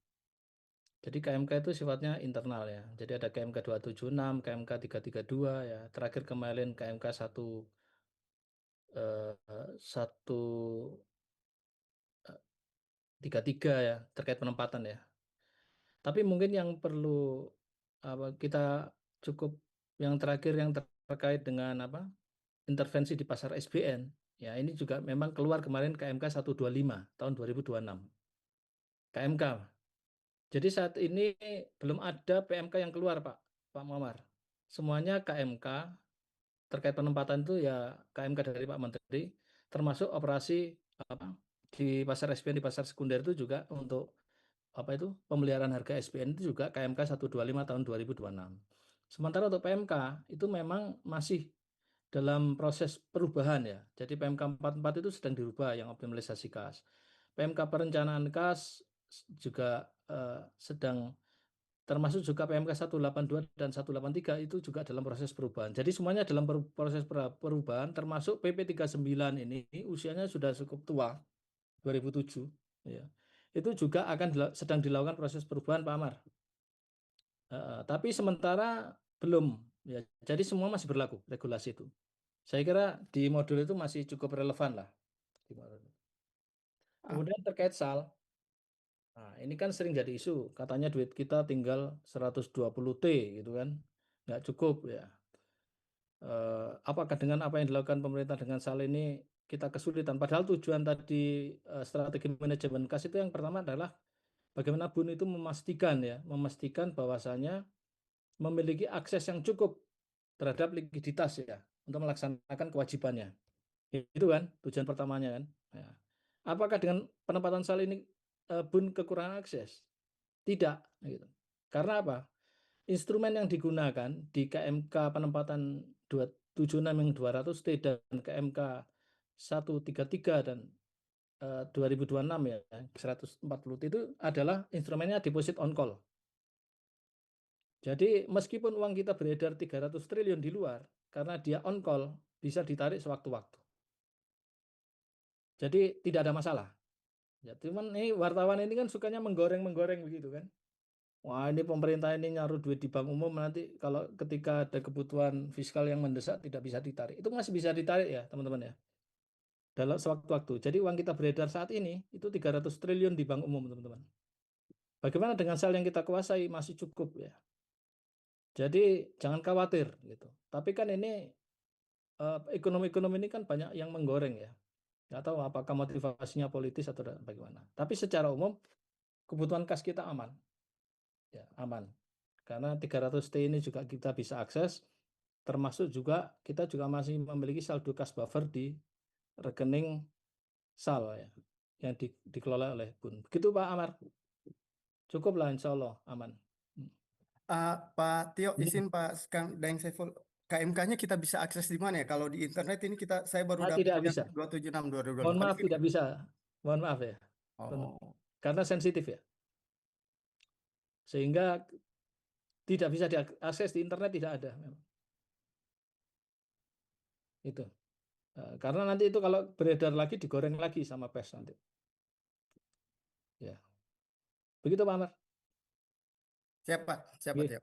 Jadi KMK itu sifatnya internal ya. Jadi ada KMK 276, KMK 332 ya. Terakhir kemarin KMK 133 ya terkait penempatan ya. Tapi mungkin yang perlu kita cukup yang terakhir yang terkait dengan intervensi di pasar SBN. Ya, ini juga memang keluar kemarin KMK 125 tahun 2026. KMK. Jadi saat ini belum ada PMK yang keluar, Pak Muammar. Semuanya KMK terkait penempatan itu ya KMK dari Pak Menteri, termasuk operasi di pasar SBN di pasar sekunder itu juga untuk pemeliharaan harga SBN itu juga KMK 125 tahun 2026. Sementara untuk PMK itu memang masih dalam proses perubahan ya. Jadi PMK 44 itu sedang dirubah yang optimalisasi kas. PMK perencanaan kas juga sedang, termasuk juga PMK 182 dan 183 itu juga dalam proses perubahan. Jadi semuanya dalam proses perubahan, termasuk PP 39 ini usianya sudah cukup tua, 2007 ya. Itu juga akan sedang dilakukan proses perubahan, Pak Amar. Tapi sementara belum ya. Jadi semua masih berlaku regulasi itu. Saya kira di modul itu masih cukup relevan lah. Kemudian terkait SAL, nah ini kan sering jadi isu, katanya duit kita tinggal 120 T gitu kan, nggak cukup ya. Apakah dengan apa yang dilakukan pemerintah dengan SAL ini kita kesulitan? Padahal tujuan tadi strategi manajemen kas itu yang pertama adalah bagaimana BUN itu memastikan bahwasanya memiliki akses yang cukup terhadap likuiditas ya untuk melaksanakan kewajibannya. Itu kan tujuan pertamanya kan. Ya. Apakah dengan penempatan SAL ini BUN kekurangan akses? Tidak. Gitu. Karena apa? Instrumen yang digunakan di KMK penempatan 276 yang 200T dan KMK 133 dan 2026 ya 140T itu adalah instrumennya deposit on call. Jadi meskipun uang kita beredar 300 triliun di luar, karena dia on call bisa ditarik sewaktu-waktu. Jadi tidak ada masalah. Ya, cuman ini wartawan ini kan sukanya menggoreng-menggoreng begitu kan. Wah, ini pemerintah ini nyaruh duit di bank umum, nanti kalau ketika ada kebutuhan fiskal yang mendesak tidak bisa ditarik. Itu masih bisa ditarik ya, teman-teman ya. Dalam sewaktu-waktu. Jadi uang kita beredar saat ini itu 300 triliun di bank umum, teman-teman. Bagaimana dengan SAL yang kita kuasai masih cukup ya. Jadi jangan khawatir gitu. Tapi kan ini ekonomi-ekonomi ini kan banyak yang menggoreng ya. Nggak tahu apakah motivasinya politis atau bagaimana. Tapi secara umum kebutuhan kas kita aman. Ya, aman. Karena 300T ini juga kita bisa akses, termasuk juga kita juga masih memiliki saldo kas buffer di rekening SAL ya, yang dikelola oleh BUN. Begitu Pak Amar. Cukup lah insya Allah aman. Pak Tio, izin Pak Daeng Saiful, KMK-nya kita bisa akses di mana ya? Kalau di internet ini saya baru dapat Tidak yang bisa. 276 Mohon 2024. maaf tidak bisa. Mohon maaf ya. Oh. Karena sensitif ya. Sehingga tidak bisa diakses di internet, tidak ada. Itu. Karena nanti itu kalau beredar lagi digoreng lagi sama pers nanti. Ya. Begitu Pak Amar. Siapa Oke. Tio?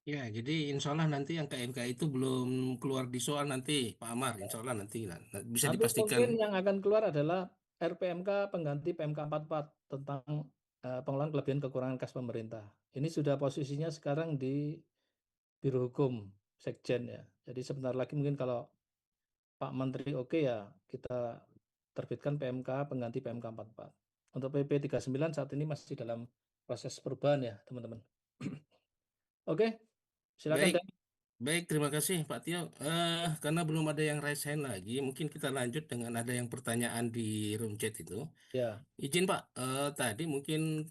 Ya, jadi insya Allah nanti yang KMK itu belum keluar di soal nanti, Pak Amar. Insya Allah nanti bisa Nanti dipastikan. mungkin yang akan keluar adalah RPMK pengganti PMK 44 tentang pengelolaan kelebihan kekurangan kas pemerintah. Ini sudah posisinya sekarang di Biro Hukum Sekjen ya. Jadi sebentar lagi mungkin kalau Pak Menteri oke ya kita terbitkan PMK pengganti PMK 44. Untuk PP 39 saat ini masih dalam proses perubahan ya teman-teman. Oke, silakan. Baik, terima kasih Pak Tio. Karena belum ada yang raise hand lagi, mungkin kita lanjut dengan ada yang pertanyaan di room chat itu. Ya. Izin Pak, tadi mungkin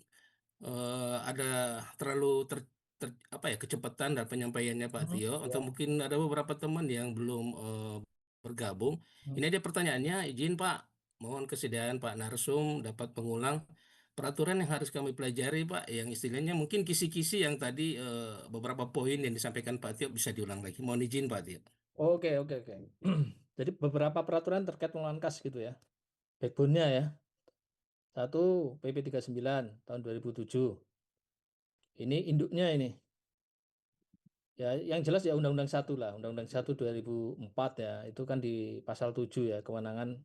ada terlalu kecepatan dan penyampaiannya Pak Tio, atau mungkin ada beberapa teman yang belum bergabung. Ini ada pertanyaannya, izin Pak, mohon kesediaan Pak Narsum dapat mengulang peraturan yang harus kami pelajari Pak, yang istilahnya mungkin kisi-kisi yang tadi beberapa poin yang disampaikan Pak Tio bisa diulang lagi. Mohon izin Pak Tio. Oke. Jadi beberapa peraturan terkait pengelolaan kas gitu ya. Backbone-nya ya. 1 PP 39 tahun 2007. Ini induknya ini. Ya, yang jelas ya Undang-Undang 1 lah, Undang-Undang 1 2004 ya. Itu kan di pasal 7 ya, kewenangan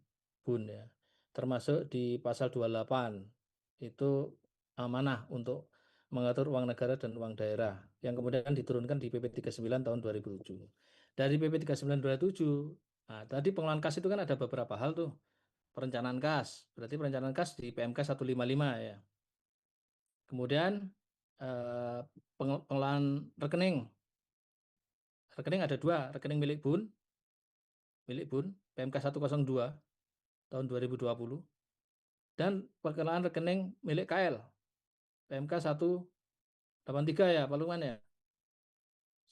BUN ya. Termasuk di pasal 28. Itu amanah untuk mengatur uang negara dan uang daerah yang kemudian diturunkan di PP 39 tahun 2007. Dari PP 39 2007, nah tadi pengelolaan kas itu kan ada beberapa hal tuh. Perencanaan kas, berarti perencanaan kas di PMK 155 ya. Kemudian pengelolaan rekening. Rekening ada 2, rekening milik BUN PMK 102 tahun 2020 dan pengelolaan rekening milik KL PMK 83 ya, Pak Lukman ya?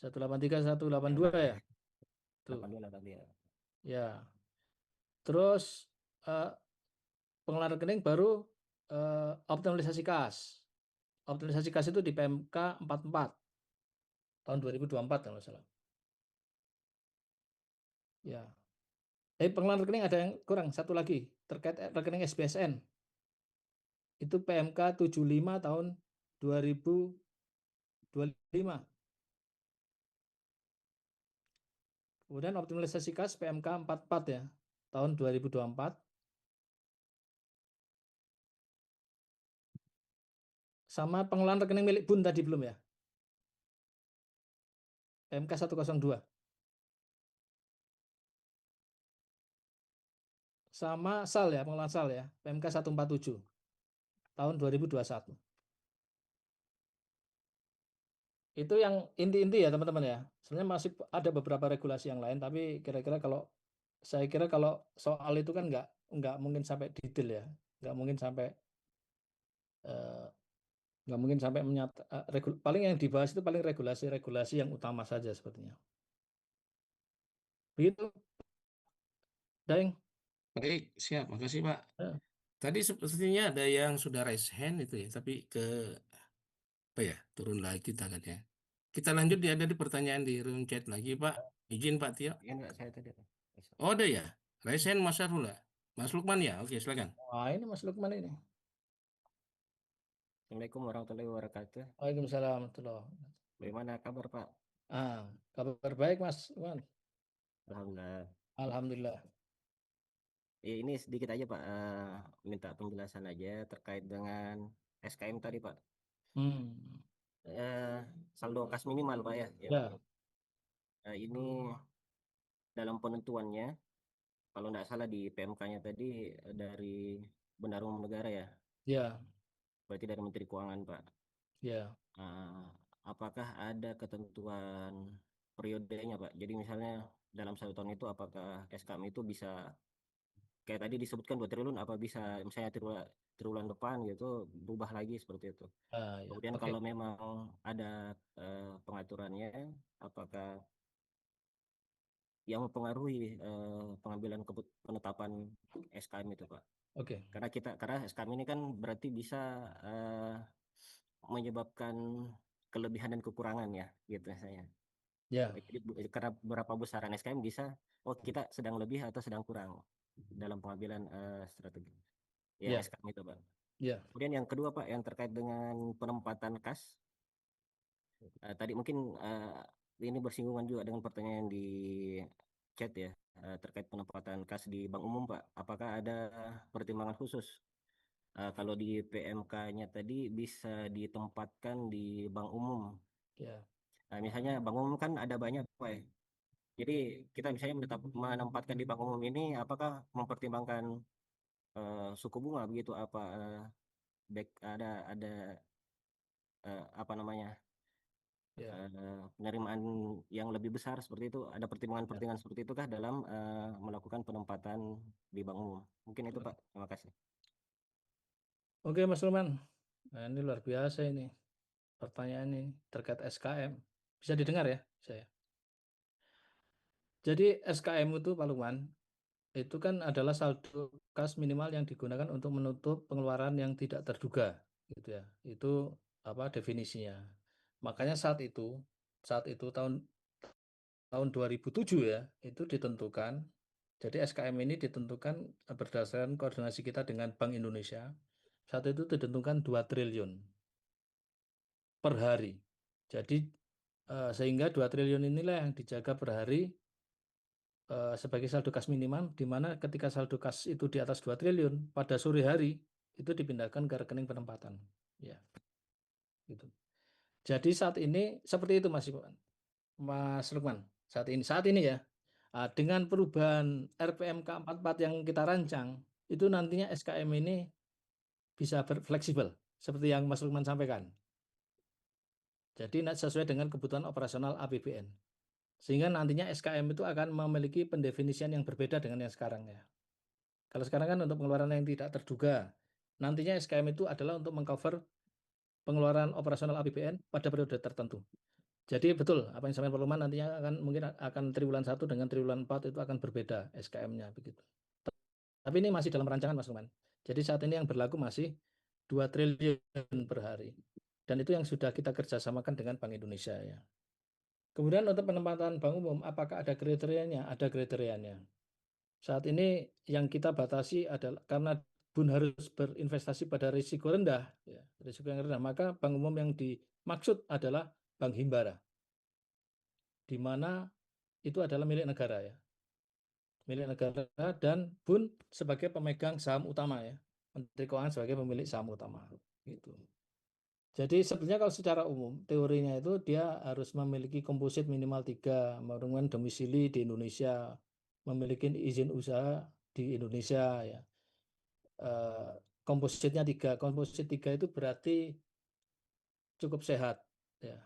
183, 182 ya? Tuh, 82. ya. Terus pengelolaan rekening baru optimalisasi kas. Optimalisasi kas itu di PMK 44 tahun 2024 kalau nggak salah. Ya. Pengelolaan rekening ada yang kurang, satu lagi terkait rekening SBSN. Itu PMK 75 tahun 2025. Kemudian optimalisasi kas PMK 44 ya, tahun 2024. Sama pengelolaan rekening milik BUN tadi belum ya? PMK 102. Sama SAL ya, pengelolaan SAL ya, PMK 147 tahun 2021. Itu yang inti-inti ya teman-teman ya. Sebenarnya masih ada beberapa regulasi yang lain, tapi kira-kira kalau saya kira kalau soal itu kan nggak mungkin sampai detail ya, nggak mungkin sampai paling yang dibahas itu paling regulasi-regulasi yang utama saja sepertinya. Begitu, Daeng. Baik, siap. Makasih, Pak. Ya. Tadi sepertinya ada yang sudah raise hand itu ya, tapi apa ya, turun lagi tangannya. Kita lanjut ya, ada di pertanyaan di room chat lagi, Pak. Izin, Pak Tio. Ya enggak, saya tadi. Oh, ada ya? Raise hand Mas Sarula. Mas Lukman ya? Oke, silakan. Wah, ini Mas Lukman ini. Assalamualaikum warahmatullahi wabarakatuh. Waalaikumsalam warahmatullahi wabarakatuh. Bagaimana kabar, Pak? Kabar baik Mas Lukman. Alhamdulillah. Alhamdulillah. Ini sedikit aja, Pak. Minta penjelasan aja terkait dengan SKM tadi, Pak. Saldo kas minimal, Pak ya. Ya. Ini dalam penentuannya, kalau nggak salah di PMK-nya tadi dari Bendahara Umum Negara ya. Ya. Berarti dari Menteri Keuangan, Pak. Ya. Apakah ada ketentuan periodenya, Pak? Jadi misalnya dalam 1 tahun itu apakah SKM itu bisa kayak tadi disebutkan 2 triliun, apa bisa misalnya triwulan depan gitu berubah lagi seperti itu. Ya. Kemudian Oke. kalau memang ada pengaturannya, apakah yang mempengaruhi pengambilan penetapan SKM itu, Pak? Oke. Karena SKM ini kan berarti bisa menyebabkan kelebihan dan kekurangan ya, gitu saya. Ya. Jadi karena berapa besaran SKM bisa, kita sedang lebih atau sedang kurang dalam pengambilan strategi ya, Ya. SKM itu, Pak. Ya. Kemudian yang kedua, Pak, yang terkait dengan penempatan kas. Tadi mungkin ini bersinggungan juga dengan pertanyaan di chat ya, terkait penempatan kas di bank umum, Pak. Apakah ada pertimbangan khusus? Kalau di PMK-nya tadi bisa ditempatkan di bank umum. Ya. Misalnya bank umum kan ada banyak, Pak ya. Jadi kita misalnya menempatkan di bank umum ini, apakah mempertimbangkan suku bunga begitu, apa ada apa namanya Ya. penerimaan yang lebih besar seperti itu, ada pertimbangan-pertimbangan seperti itu kah dalam melakukan penempatan di bank umum? Mungkin itu, Pak. Terima kasih. Oke Mas Lukman. Nah, ini luar biasa ini pertanyaan ini terkait SKM. Bisa didengar ya saya? Jadi SKM itu Pak Lukman, itu kan adalah saldo kas minimal yang digunakan untuk menutup pengeluaran yang tidak terduga, gitu ya. Itu apa definisinya. Makanya saat itu tahun 2007 ya, itu ditentukan. Jadi SKM ini ditentukan berdasarkan koordinasi kita dengan Bank Indonesia. Saat itu ditentukan 2 triliun per hari. Jadi sehingga 2 triliun inilah yang dijaga per hari sebagai saldo kas minimal, di mana ketika saldo kas itu di atas 2 triliun, pada sore hari itu dipindahkan ke rekening penempatan. Ya. Gitu. Jadi saat ini seperti itu Mas Lukman. Saat ini ya. Dengan perubahan RPMK 44 yang kita rancang, itu nantinya SKM ini bisa fleksibel seperti yang Mas Lukman sampaikan. Jadi sesuai dengan kebutuhan operasional APBN. Sehingga nantinya SKM itu akan memiliki pendefinisian yang berbeda dengan yang sekarang ya. Kalau sekarang kan untuk pengeluaran yang tidak terduga, nantinya SKM itu adalah untuk mengcover pengeluaran operasional APBN pada periode tertentu. Jadi betul apa yang disampaikan Pak Lukman, nantinya mungkin akan triwulan 1 dengan triwulan 4 itu akan berbeda SKM-nya begitu. Tapi ini masih dalam rancangan Mas Lukman. Jadi saat ini yang berlaku masih 2 triliun per hari. Dan itu yang sudah kita kerjasamakan dengan Bank Indonesia ya. Kemudian untuk penempatan bank umum, apakah ada kriterianya? Ada kriterianya. Saat ini yang kita batasi adalah karena BUN harus berinvestasi pada risiko rendah, ya, risiko yang rendah, maka bank umum yang dimaksud adalah bank himbara, di mana itu adalah milik negara ya, milik negara dan BUN sebagai pemegang saham utama ya, Menteri Keuangan sebagai pemilik saham utama gitu. Jadi sebenarnya kalau secara umum teorinya itu dia harus memiliki komposit minimal 3, merupakan domisili di Indonesia, memiliki izin usaha di Indonesia ya. Kompositnya 3, komposit 3 itu berarti cukup sehat ya.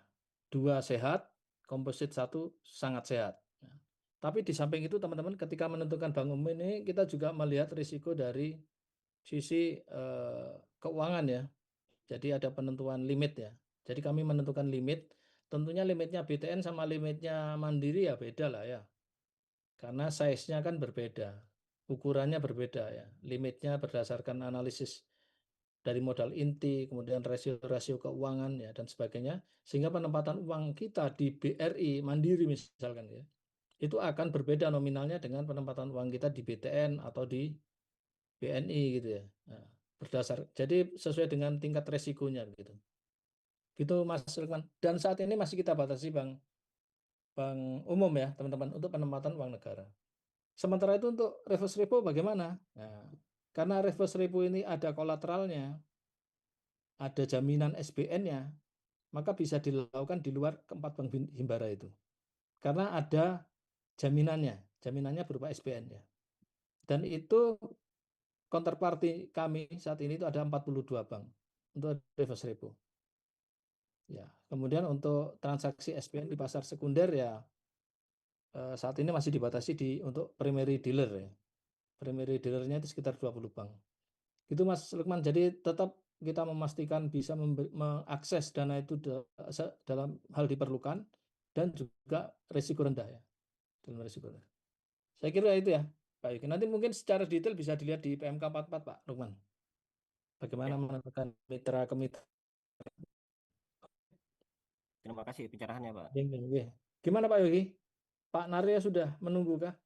2 sehat, komposit 1 sangat sehat. Ya. Tapi di samping itu teman-teman ketika menentukan bank umum ini kita juga melihat risiko dari sisi keuangan ya. Jadi ada penentuan limit ya. Jadi kami menentukan limit, tentunya limitnya BTN sama limitnya Mandiri ya beda lah ya. Karena size-nya kan berbeda, ukurannya berbeda ya. Limitnya berdasarkan analisis dari modal inti, kemudian rasio-rasio keuangan ya dan sebagainya, sehingga penempatan uang kita di BRI Mandiri misalkan ya, itu akan berbeda nominalnya dengan penempatan uang kita di BTN atau di BNI gitu ya. Nah, jadi sesuai dengan tingkat resikonya gitu. Gitu Mas Lukman. Dan saat ini masih kita batasi bank umum ya teman-teman untuk penempatan uang negara. Sementara itu untuk reverse repo bagaimana? Nah, karena reverse repo ini ada kolateralnya, ada jaminan SBN-nya, maka bisa dilakukan di luar keempat bank himbara itu. Karena ada jaminannya berupa SBN ya. Dan itu counterparty kami saat ini itu ada 42 bank untuk reverse repo. Ya, kemudian untuk transaksi SBN di pasar sekunder ya saat ini masih dibatasi untuk primary dealer ya. Primary dealernya itu sekitar 20 bank. Gitu Mas Lukman. Jadi tetap kita memastikan bisa mengakses dana itu dalam hal diperlukan dan juga risiko rendah ya. Dalam risiko rendah. Saya kira itu ya Pak Yuki. Nanti mungkin secara detail bisa dilihat di PMK 44 Pak Lukman. Bagaimana menentukan mitra ke mitra. Terima kasih pencerahannya, Pak. Gimana Pak Yogi? Pak Narya sudah menunggu kah?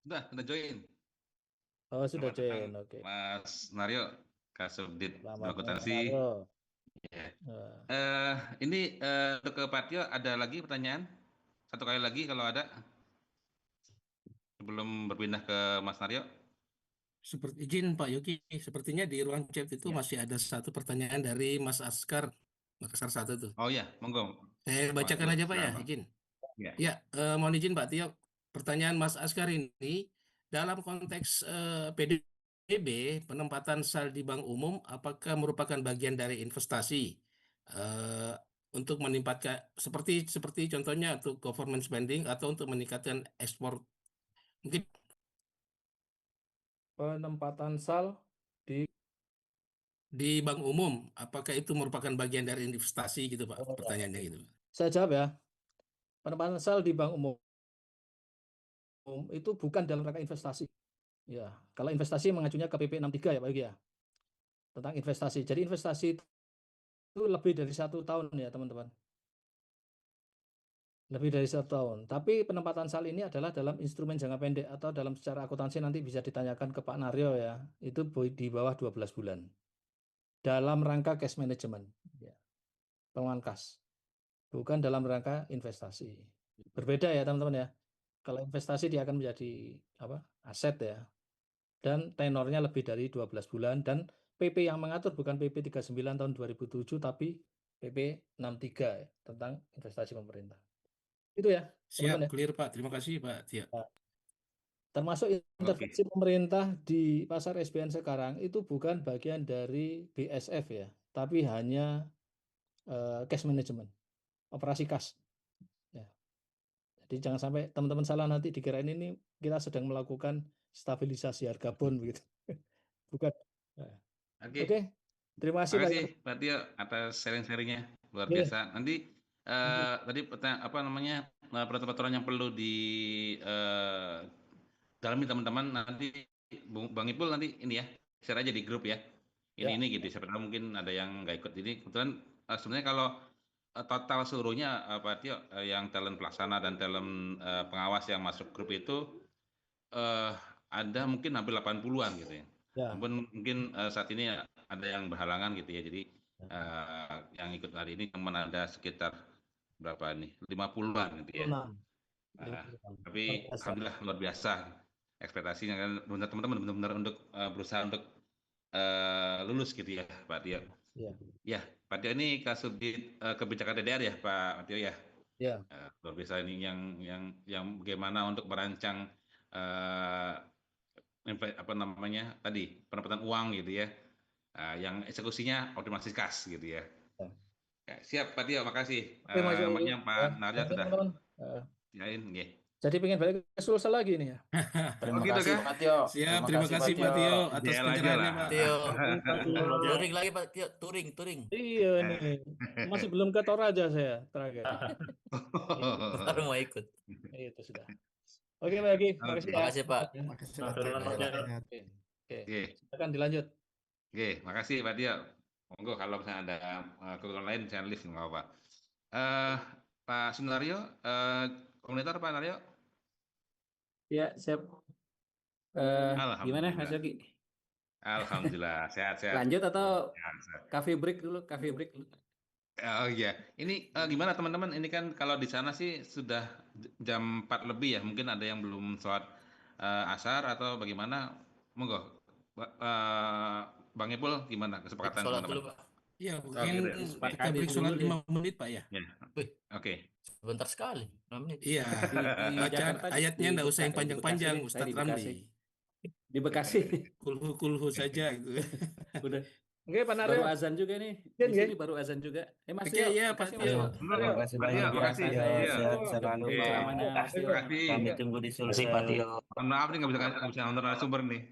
Sudah join. Oh, sudah Selamat datang, join. Oke. Mas Naryo, Kasubdit Selamat Akuntansi. Ya. Ini untuk ke Pak Tio ada lagi pertanyaan? Satu kali lagi kalau ada. Sebelum berpindah ke Mas Naryo. Seperti izin Pak Yogi, sepertinya di ruang chat itu Ya. masih ada satu pertanyaan dari Mas Askar, Makassar 1 tuh. Oh ya, monggo. Saya bacakan aja Pak ya, izin. Ya. Ya, mohon izin Pak Tio. Pertanyaan Mas Askar ini dalam konteks PDB penempatan saldi bank umum apakah merupakan bagian dari investasi untuk meningkatkan seperti contohnya untuk government spending atau untuk meningkatkan ekspor mungkin Penempatan sal di bank umum apakah itu merupakan bagian dari investasi gitu Pak? Oh, Pertanyaannya gitu. Saya jawab ya. Penempatan sal di bank umum itu bukan dalam rangka investasi. Ya, kalau investasi mengacunya ke PP 63 ya Pak Yogi ya. Tentang investasi. Jadi investasi itu lebih dari 1 tahun ya teman-teman. Lebih dari 1 tahun. Tapi penempatan sal ini adalah dalam instrumen jangka pendek atau dalam secara akuntansi nanti bisa ditanyakan ke Pak Naryo ya. Itu di bawah 12 bulan. Dalam rangka cash management. Ya. Pengelolaan kas. Bukan dalam rangka investasi. Berbeda ya teman-teman ya. Kalau investasi dia akan menjadi aset ya. Dan tenornya lebih dari 12 bulan dan PP yang mengatur bukan PP 39 tahun 2007 tapi PP 63 ya, tentang investasi pemerintah. Itu ya. Siap, teman-teman ya. clear Pak. Terima kasih Pak Tio. Termasuk intervensi pemerintah di pasar SBN sekarang itu bukan bagian dari BSF ya, tapi hanya cash management, operasi kas. Ya. Jadi jangan sampai teman-teman salah nanti dikirain ini kita sedang melakukan stabilisasi harga bond begitu. Bukan. Oke. Terima kasih Pak. Makasih Pak Tio atas sharing-sharingnya luar Oke. biasa. Nanti tadi apa namanya peraturan yang perlu di dalami teman-teman nanti Bang Ipul nanti ini ya share aja di grup ya. Ya. Ini gitu. Siapa tahu mungkin ada yang nggak ikut. Jadi kebetulan sebenarnya kalau total seluruhnya Pak Tio yang talent pelaksana dan talent pengawas yang masuk grup itu ada mungkin hampir 80-an gitu ya. Ya. Mungkin saat ini ada yang berhalangan gitu ya. Jadi yang ikut hari ini cuma ada sekitar berapa nih? 50-an gitu ya. 56. Tapi Luar biasa. alhamdulillah luar biasa ekspektasinya kan benar teman-teman benar-benar untuk berusaha untuk lulus gitu ya Pak Tio. Iya. Ya Pak Tio ini Kasubdit Kebijakan DDR ya Pak Tio ya. Ya. Luar biasa ini yang bagaimana untuk merancang apa namanya tadi penempatan uang gitu ya, yang eksekusinya optimasi kas gitu ya. Ya, siap Pak Tio, makasih. Oke, Mas Yoi. Makanya Pak Narja Oke, sudah teman-teman. yain, nggih. Jadi pengen balik ke Sulsel lagi nih ya. Terima gitu kasih kah? Pak Tio. Siap, terima kasih Pak Tio atas Jalan aja pencerahannya lah. Pak. Tio, Pak Tio. touring lagi Pak Tio, touring. Iya nih. Masih belum ke Toraja saya terakhir. Baru mau ikut. Itu sudah. Oke, Pak Egi. Makasih ya. Makasih Pak. Makasih Pak Terima Tio. kasih. Sehat. Oke. Oke, Silakan dilanjut. oke, makasih Pak Tio. Monggo kalau misalnya ada kekurangan lain saya lift nggak apa-apa. Pak Sunario, koordinator Pak Nario. Ya, siap. Gimana Mas Yogi? Alhamdulillah, sehat-sehat. Lanjut atau Sehat. coffee break dulu? Coffee break dulu. Oh iya, ini gimana teman-teman? Ini kan kalau di sana sih sudah jam 4 lebih ya. Mungkin ada yang belum sholat asar atau bagaimana? Monggo, Bang Ipul gimana kesepakatan Sholat teman-teman? dulu Pak. Ya, gitu mungkin ya. kita break sholat 5 menit Pak ya. Ya, Wih, oke. sebentar sekali. 6 menit. Iya, Di baca Jakarta, ayatnya di nggak usah yang Bekasi, panjang-panjang, saya Ustadz di Bekasi. Ramli. Di Bekasi. Kulhu saja gitu. Udah Oke, Pak baru Naryo. azan juga nih. Iya, Di iya. sini baru azan juga. Mas Oke, Tio, ya, makasih, Pak Mas Tio. Tio. Terima kasih Pak Tio, banyak ya. makasih. Tio. Iya. Sehat selalu Oke. Pak. Pengalamannya Mas Tio. Terima kasih. Kami tunggu di Terima kasih Pak Sulsel. Tio. Mohon maaf nih nggak bisa nonton narasumber nih.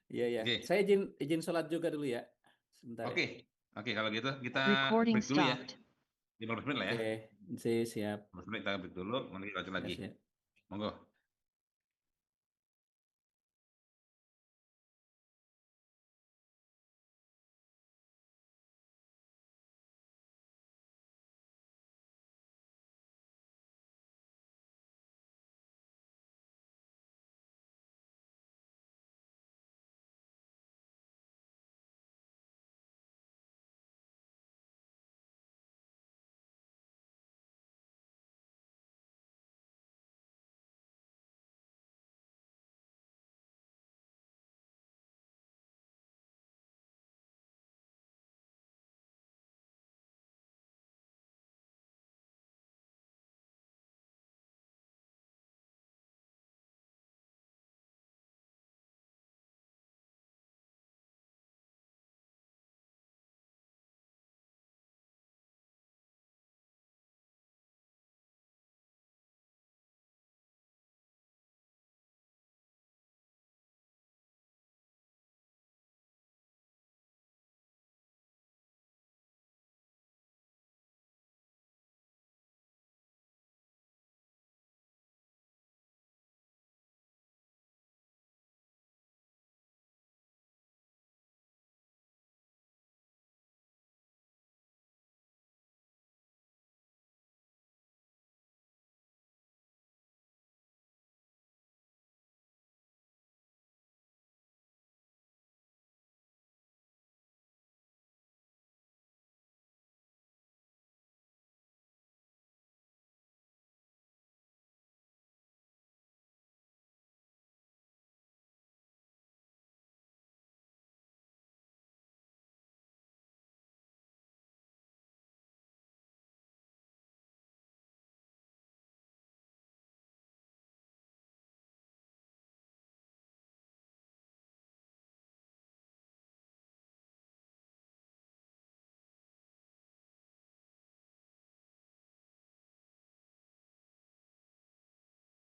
Iya, ya. Oke. Saya izin sholat juga dulu ya. Sebentar ya. Oke, kalau gitu kita Recording break dulu ya. stopped. 15 menit lah ya. Oke, siap. 15 menit kita break dulu, nanti lanjut lagi. Siap. Monggo.